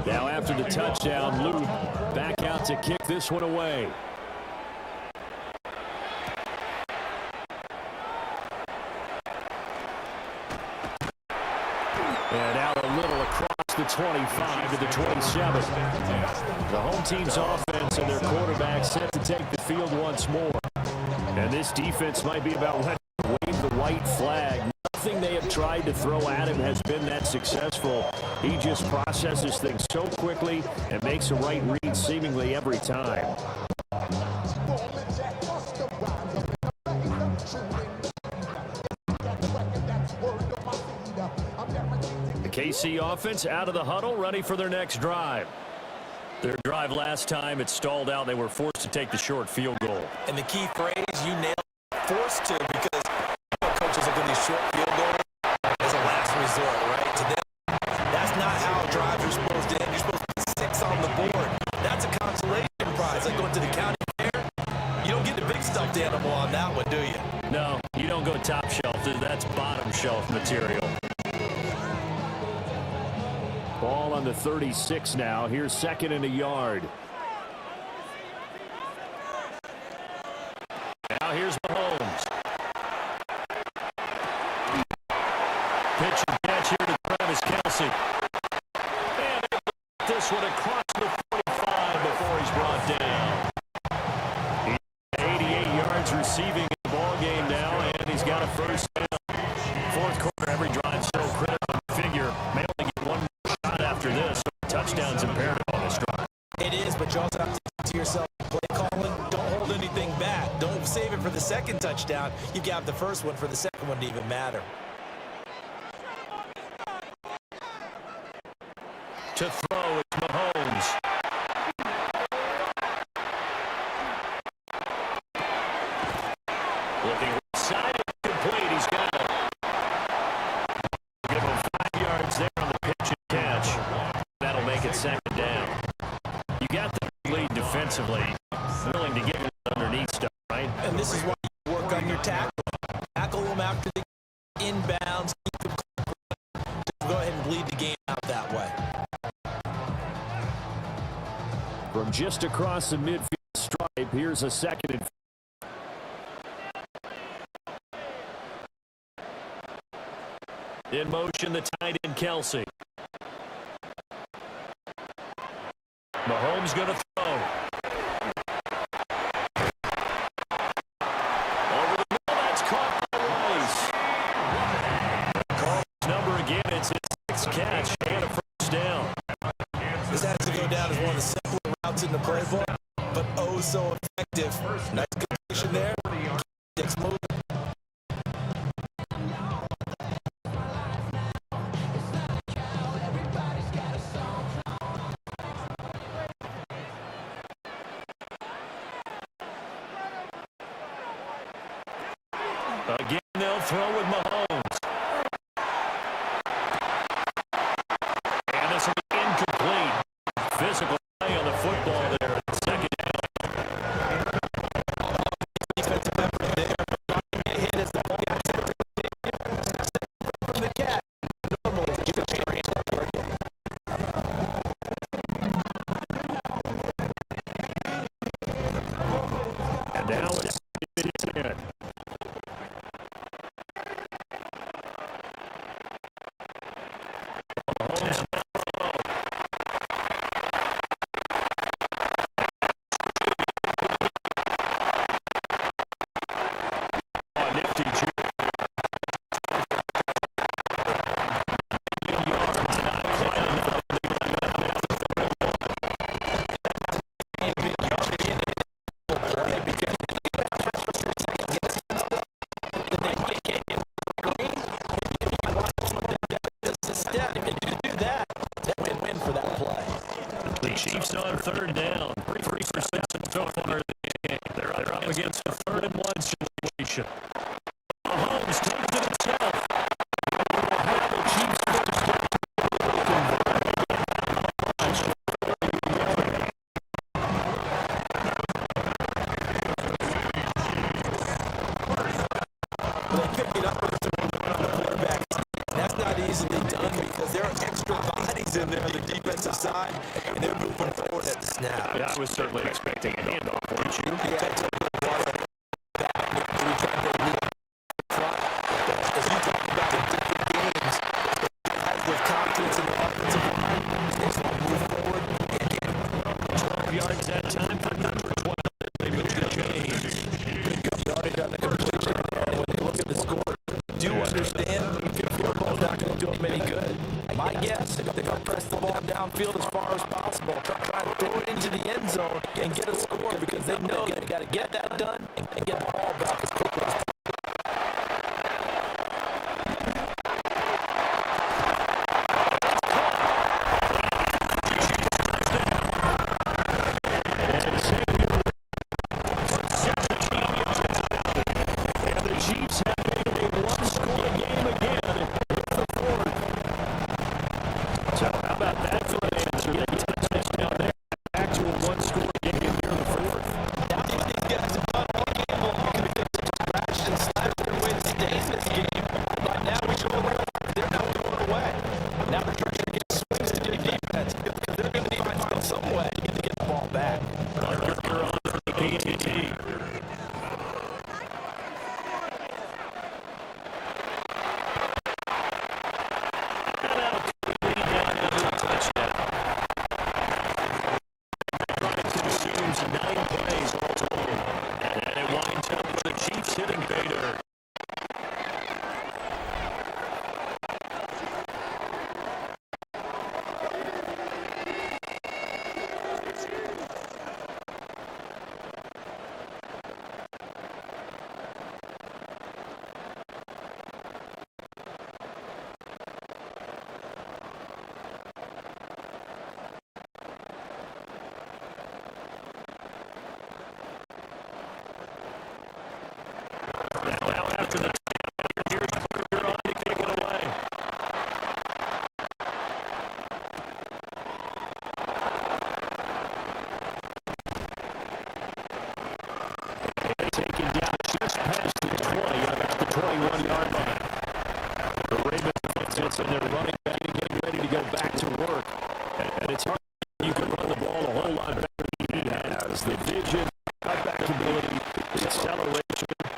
Now after the touchdown, Lou back out to kick this one away. And out a little across the 25 to the 27. The home team's offense and their quarterback set to take the field once more. And this defense might be about ready to wave the white flag. Nothing they have tried to throw at him has been that successful. He just processes things so quickly and makes a right read seemingly every time. The KC offense out of the huddle, ready for their next drive. Their drive last time, it stalled out. They were forced to take the short field goal. And the key phrase, you nailed it, forced to, because coaches look at these short field goals as a last resort, right? To them, that's not how drives are supposed to end. You're supposed to put 6 on the board. That's a consolation prize. Like going to the county fair, you don't get the big stuffed animal on that one, do you? No, you don't go top shelf. That's bottom shelf material. Ball on the 36 now. Here's second and a yard. Now here's Mahomes. Pitch and catch here to Travis Kelce. And this one across the 45 before he's brought down. He's 88 yards receiving in the ball game now, and he's got a first down. Fourth quarter, every drive so critical. Figure may only get one more shot after this. So touchdown's imperative on this drive. It is, but you also have to think to yourself, play calling, don't hold anything back. Don't save it for the second touchdown. You've got the first one for the second one to even matter. To throw, it's Mahomes. Looking side complete. He's got it. Give him 5 yards there on the pitch and catch. That'll make it second down. You got the lead defensively. Willing to get underneath stuff, right? And this is why you work on your tackle. Tackle them after they get inbounds. Keep them go ahead and bleed the game out that way. From just across the midfield stripe, here's a second and 5. In motion, the tight end Kelce. Mahomes going to throw. Over the middle, that's caught by Rice. Carl's number again, it's his 6th catch and a first down. This has to go down as one of the simpler routes in the playbook, but oh so effective. Nice completion there. Next move. Again, they'll throw with Mahomes. And this will be incomplete. Physical play on the football there. Second down. Defensive effort there. Hit as the ball gets from the cat. Normally, you can change target. third down. 3% so far in the game. They're up against a 3rd-and-1 situation. Mahomes takes it himself. Will have the Chiefs first down. They pick it up with the quarterback. That's not easily done because there are extra bodies in there on the defensive side, and they're moving forward at the snap. I was certainly expecting a handoff, weren't you? Yeah, I totally was. We tried to lead front. As you talk about in different games, as with confidence in the offensive line, they just want to move forward and get 12 yards that time for number 12. They moved the chains. good yardage on the completion. And when you look at the score, do understand if your ball's not going to do them any good. My guess, they're going to press the ball downfield as far as possible. Try to throw it into the end zone and get a score because they know they've got to get that done and get the ball back as quickly as possible. And the Chiefs have made it a one-score game again. So how about that for an answer? They get a touchdown there. Back to a one-score game here in the 4th. Now these guys have done all game long because they scratched and slapped their way to stay in this game. But now we show them they're not going away. Now they're trying to get swings to their defense because they're going to need to find some way to get the ball back. You're on the PAT. Consumes 9 plays all total. And it winds up with the Chiefs hitting Bader. Now after the here's Berger on to kick it away. Taken down just past the 20, about the 21-yard line. The Ravens defense and their running back getting ready to go back to work. And it's hard. You can run the ball a whole lot better than he has. The vision, cutback ability, the acceleration,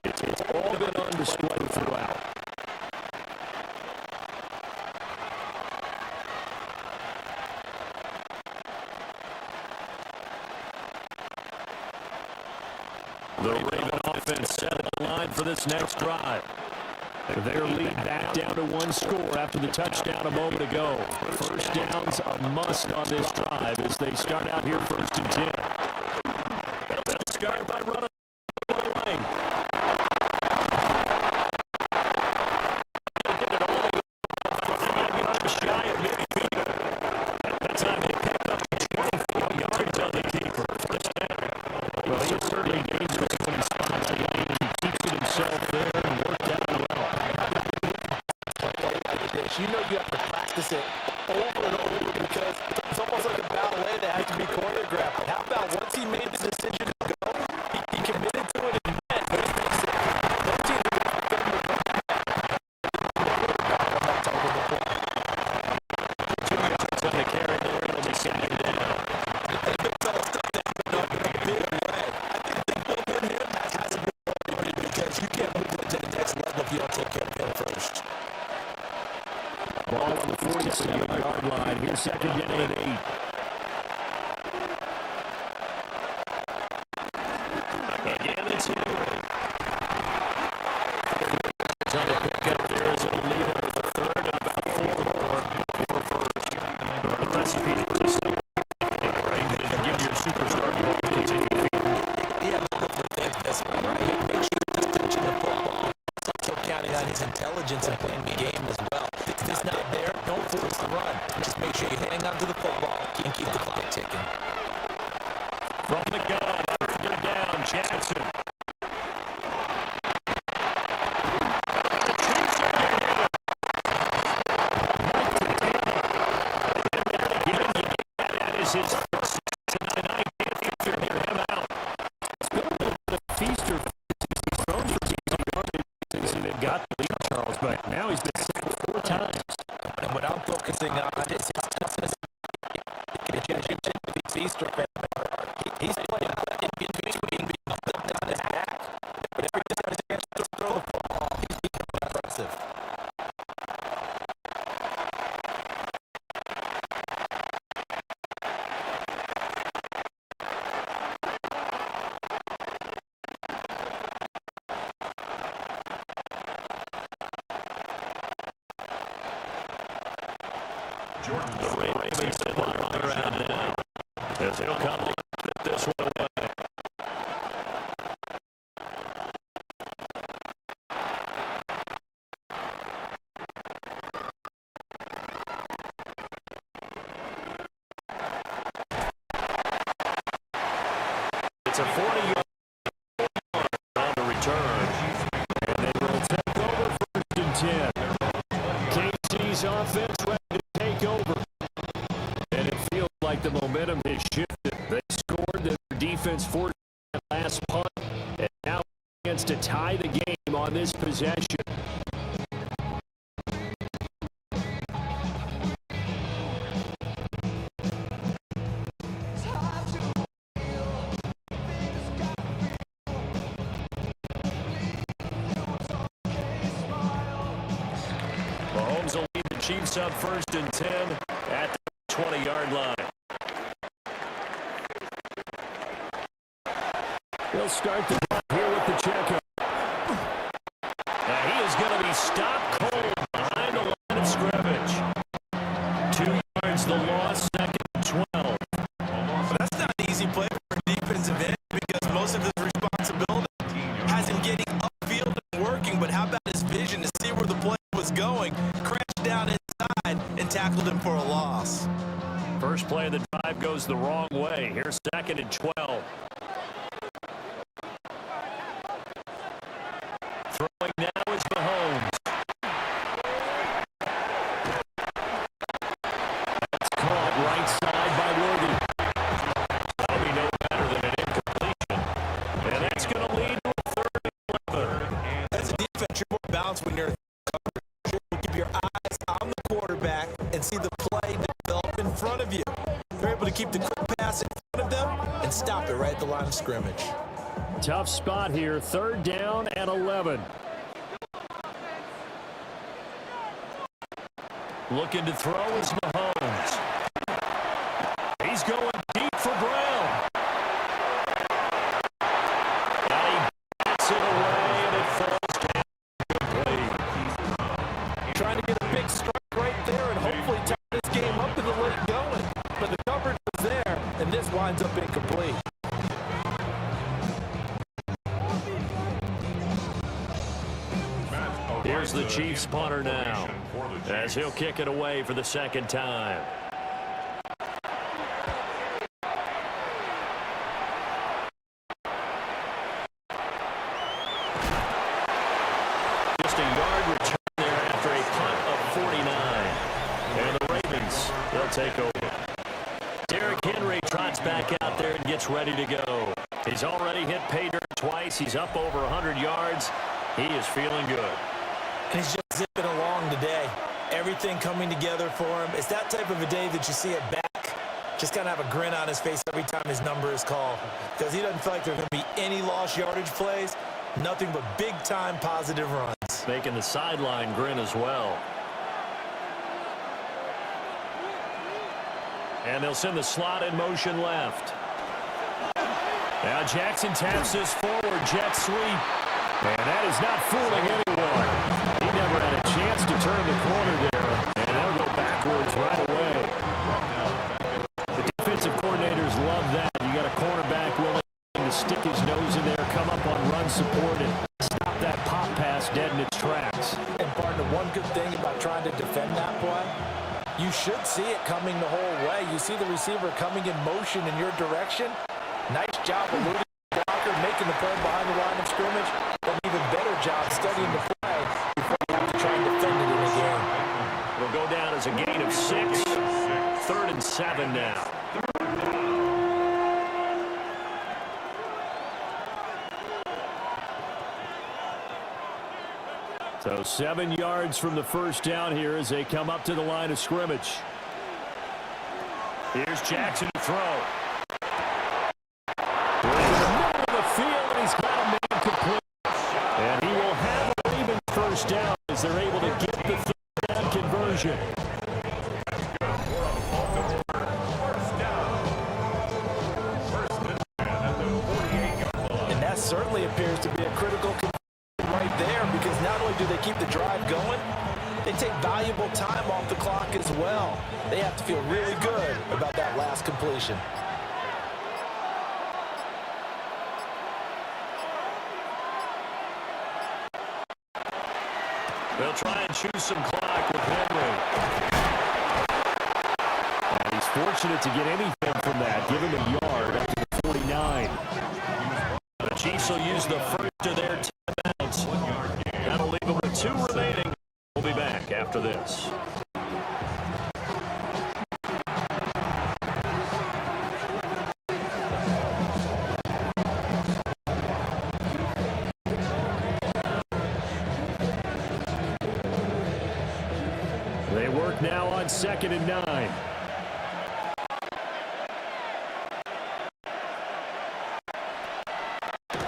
it's all been on display throughout. The Raven offense set in line for this next drive. Their lead back down to 1 score after the touchdown a moment ago. First down's a must on this drive as they start out here 1st and 10. They'll start by running away. Shy of midfield. That time they picked up 24 yards on the keeper. Well, he certainly dangerous when he's spots the lane and he keeps it himself there and worked out well. You know you have to practice it over and over because it's almost like a ballet that has to be choreographed. But how about once he made the decision to go, he committed to it and meant what he makes it. Those teams are going to get him to On the carry there, it'll be second down. the big fella stepped down in a big way. I think the big one in him has to be priority because you can't move it to the next level if you don't take care of him first. Ball on the 47-yard line. Here's 2nd down and 8. Again, it's Henry. Trying to pick up there as it'll lead him with a 3rd and about 4 first. The recipe for the second. Right? And give your superstar ball to continue. Yeah, look for this one, right? Make sure he's touching the football. He's also counting on his intelligence and playing the game as well. If it's not there, don't force the run. Just make sure you hang on to the football and keep the clock ticking. From the gun, third down, Jackson. That is his first tonight. Can't figure him out. It's been a little bit of feast or he's thrown for easy yards. They've got the lead, Charles, but now he's been sacked 4 times. And what I'm focusing on is feast or he's playing in between being on his back. But every time he gets to throw the ball, he's becoming aggressive. The Ravens sit on around now as he'll come to get this one away. It's a 40-yard on the return, and they will take over 1st and 10. KC's offense ready to take over. And it feels like the momentum has shifted. They scored, their defense forced that last punt, and now against to tie the game on this possession. Mahomes will lead the Chiefs up 1st and 10 at the 20-yard line. He'll start the drive here with the checkup. Now he is going to be stopped cold behind the line of scrimmage. 2 yards the loss, 2nd and 12. But that's not an easy play for a defensive end because most of his responsibility has him getting upfield and working. But how about his vision to see where the play was going, crashed down inside, and tackled him for a loss. First play of the drive goes the wrong way. Here's 2nd and 12. Throwing now is Mahomes. That's caught right side by Worthy. That'll be no better than an incompletion. And that's going to lead to a 3rd and 11. As a defense, you're more balanced when you're in coverage. You'll keep your eyes on the quarterback and see the play develop in front of you. You're able to keep the quick pass in front of them and stop it right at the line of scrimmage. Tough spot here, 3rd down and 11. Looking to throw is Mahomes. He's going deep for Brown. And he bats it away, and it falls down. Good play. Trying to get a big strike right there and hopefully tie this game up in the late going. But the coverage was there, and this winds up incomplete. Here's the Chiefs punter now, as he'll kick it away for the 2nd time. Just a yard return there after a punt of 49. And the Ravens, they'll take over. Derrick Henry trots back out there and gets ready to go. He's already hit pay dirt twice. He's up over 100 yards. He is feeling good. And he's just zipping along today. Everything coming together for him. It's that type of a day that you see it back. Just kind of have a grin on his face every time his number is called. Because he doesn't feel like there's going to be any lost yardage plays. Nothing but big-time positive runs. Making the sideline grin as well. And they'll send the slot in motion left. Now Jackson taps this forward, jet sweep. And that is not fooling anyone. He never had a chance to turn the corner there. And they'll go backwards right away. The defensive coordinators love that. You got a cornerback willing to stick his nose in there, come up on run support, and stop that pop pass dead in its tracks. And partner, one good thing about trying to defend that play, you should see it coming the whole way. You see the receiver coming in motion in your direction. Nice job eluding the blocker, making the play behind the line of scrimmage, but an even better job studying the play before you have to try and defend it in a game. It'll go down as a gain of 6. 3rd and 7 now. So 7 yards from the first down here as they come up to the line of scrimmage. Here's Jackson to throw. In the middle of the field, and he's got a man complete. And he will have a Ravens first down as they're able to get the third down conversion. And that certainly appears to be a critical conversion right there, because not only do they keep the drive going, they take valuable time off the clock as well. They have to feel really good about that last completion. They'll try and choose some clock with Henry. And he's fortunate to get anything from that. Give him a yard up to the 49. The Chiefs will use the first of their timeouts. That'll leave them with 2 remaining. We'll be back after this. They work now on 2nd and 9.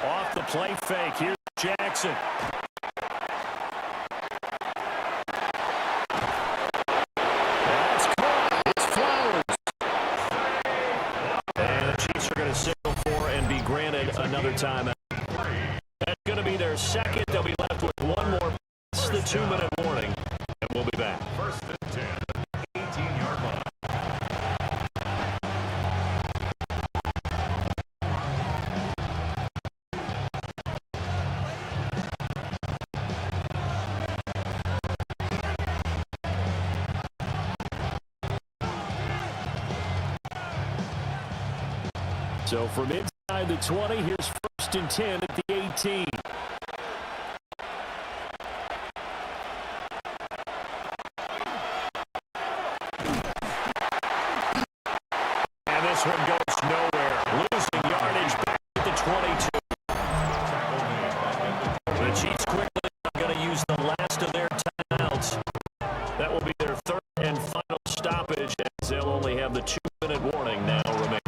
Off the play fake. Here's Jackson. That's caught. It's Flowers. And the Chiefs are going to signal for and be granted another timeout. That's going to be their second. They'll be left with 1 more. It's the 2-minute warning. And we'll be back. 1st and 10, 18-yard line. So from inside the 20, here's 1st and 10 at the 18. And this one goes nowhere. Losing yardage back at the 22. The Chiefs quickly are going to use the last of their timeouts. That will be their 3rd and final stoppage, as they'll only have the 2-minute warning now remaining.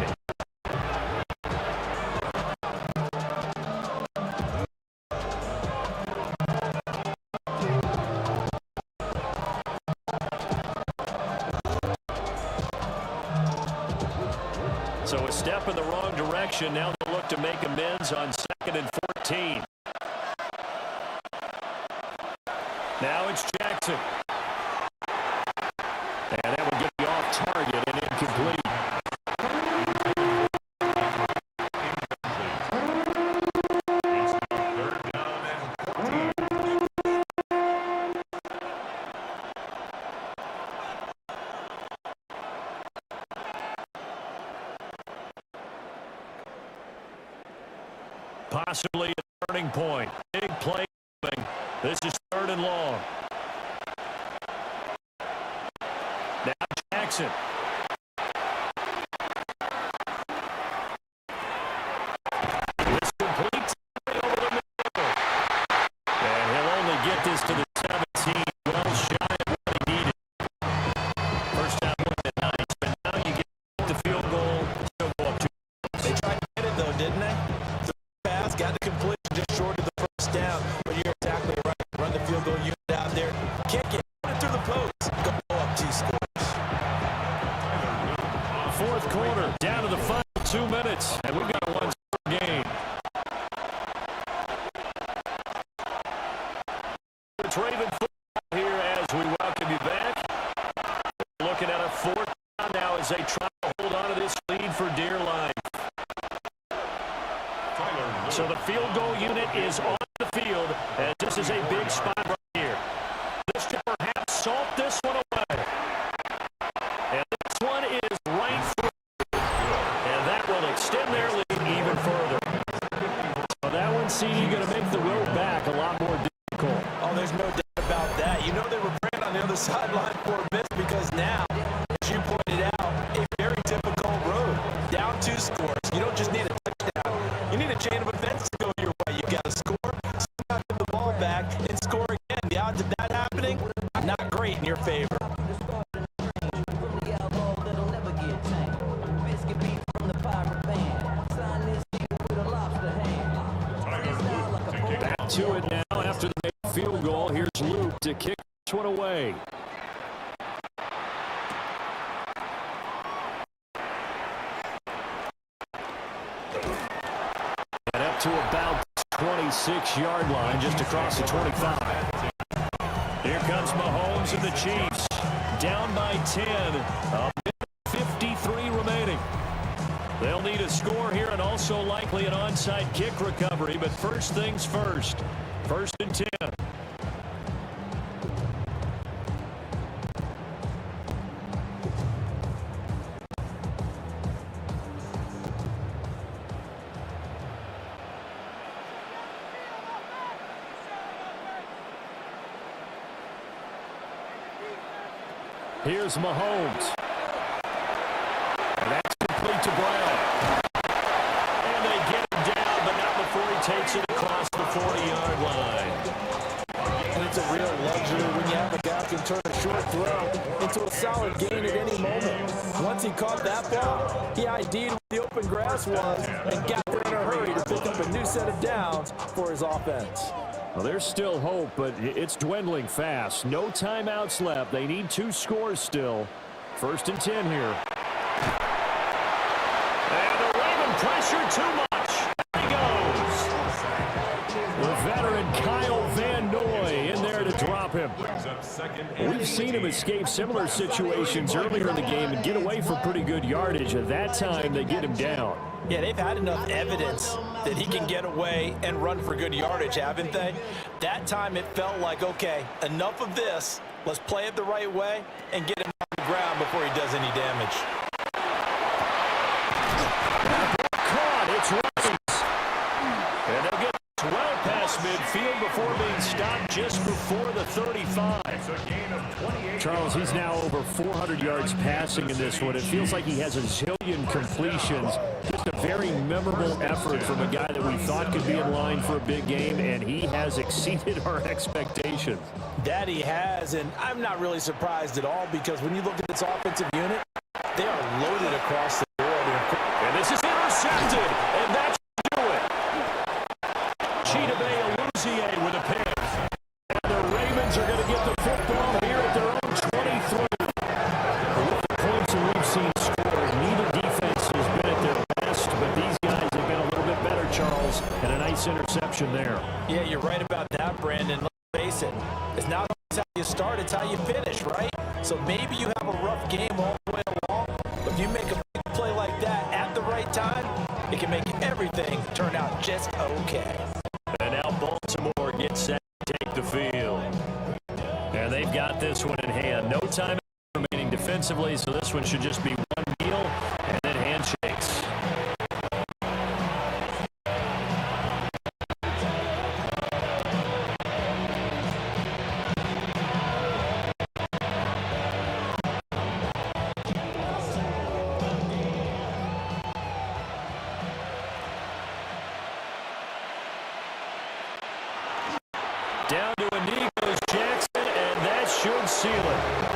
So a step in the wrong direction. Now they'll look to make amends on 2nd and 14. Now it's Jackson. And that would get me off target and incomplete. It's now 3rd down and 14. Possibly a turning point. Big play coming. This is 3rd and long. Now Jackson. This complete over the middle. And he'll only get this to the 17. Well shy of what he needed. First down at 9. But now you get the field goal. Still go up 2. They tried to get it, though, didn't they? The pass got the completion just short of the first down. But you're exactly right. Run the field goal unit out there. Kick it. Put it through the post. Go up 2 scores. 4th quarter. Down to the final 2 minutes. And we've got a 1-score game. It's Raven football here as we welcome you back. We're looking at a 4th down now as they try to hold on to this lead for dear life. So the field goal unit is on the field, and this is a big spot right here. This should perhaps salt this one away. And this one is right through. And that will extend their lead KC going to make the road back a lot more difficult. Oh, there's no doubt about that. You know they were praying on the other sideline for a miss because now, as you pointed out, a very difficult road. Down 2 scores. You don't just need a touchdown. You need a chain of events to go your way. You got to score, somehow get the ball back, and score again. The odds of that happening, not great in your favor. Back to it now after the field goal. Here's Luke to kick this one away. And up to about 26-yard line, just across the 25. Here comes Mahomes and the Chiefs. Down by 10. A minute 53 remaining. They'll need a score here and also likely an onside kick recovery. But first things first. 1st and 10. Here's Mahomes. And that's complete to Brown. And they get him down, but not before he takes it across the 40-yard line. And it's a real luxury when you have a guy who can turn a short throw into a solid gain at any moment. Once he caught that ball, he ID'd where the open grass was and got there in a hurry to pick up a new set of downs for his offense. Well, there's still hope, but it's dwindling fast. No timeouts left. They need 2 scores still. 1st and 10 here. And the Raven pressure too much. There he goes. The veteran Kyle Van Noy in there to drop him. We've seen him escape similar situations earlier in the game and get away for pretty good yardage. At that time, they get him down. Yeah, they've had enough evidence that he can get away and run for good yardage, haven't they? That time it felt like, okay, enough of this. Let's play it the right way and get him on the ground before he does any damage. Caught. It's Ravens. And they'll get well past midfield before being stopped just before the 35. Charles, he's now over 400 yards passing in this one. It feels like he has a zillion completions. Just a very memorable effort from a guy that we thought could be in line for a big game, and he has exceeded our expectations. That he has, and I'm not really surprised at all because when you look at this offensive unit, they are loaded across the board. And this is intercepted, and that should do it. Chidobe with a pick. And the Ravens are going to get the football here at their own 23. With the points that we've seen scored, neither defense has been at their best, but these guys have been a little bit better, Charles, and a nice interception there. Yeah, you're right about that, Brandon. Let's face it. It's not always how you start, it's how you finish, right? So maybe you have a rough game all the way along, but if you make a big play like that at the right time, it can make everything turn out just okay. And now Baltimore gets set to take the field. And they've got this one in hand. No time remaining defensively, so this one should just be one kneel and then handshakes. Down to a knee goes Jackson, and that should seal it.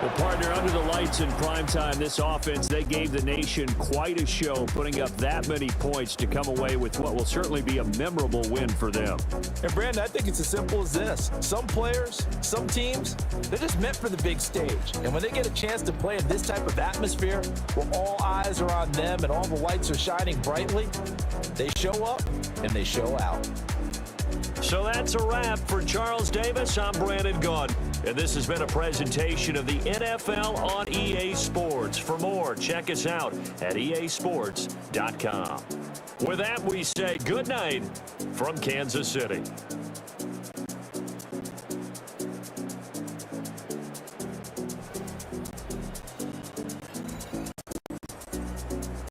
Well, partner, under the lights in primetime, this offense, they gave the nation quite a show, putting up that many points to come away with what will certainly be a memorable win for them. And, Brandon, I think it's as simple as this. Some players, some teams, they're just meant for the big stage. And when they get a chance to play in this type of atmosphere where all eyes are on them and all the lights are shining brightly, they show up and they show out. So that's a wrap for Charles Davis. I'm Brandon Gunn. And this has been a presentation of the NFL on EA Sports. For more, check us out at easports.com. With that, we say good night from Kansas City.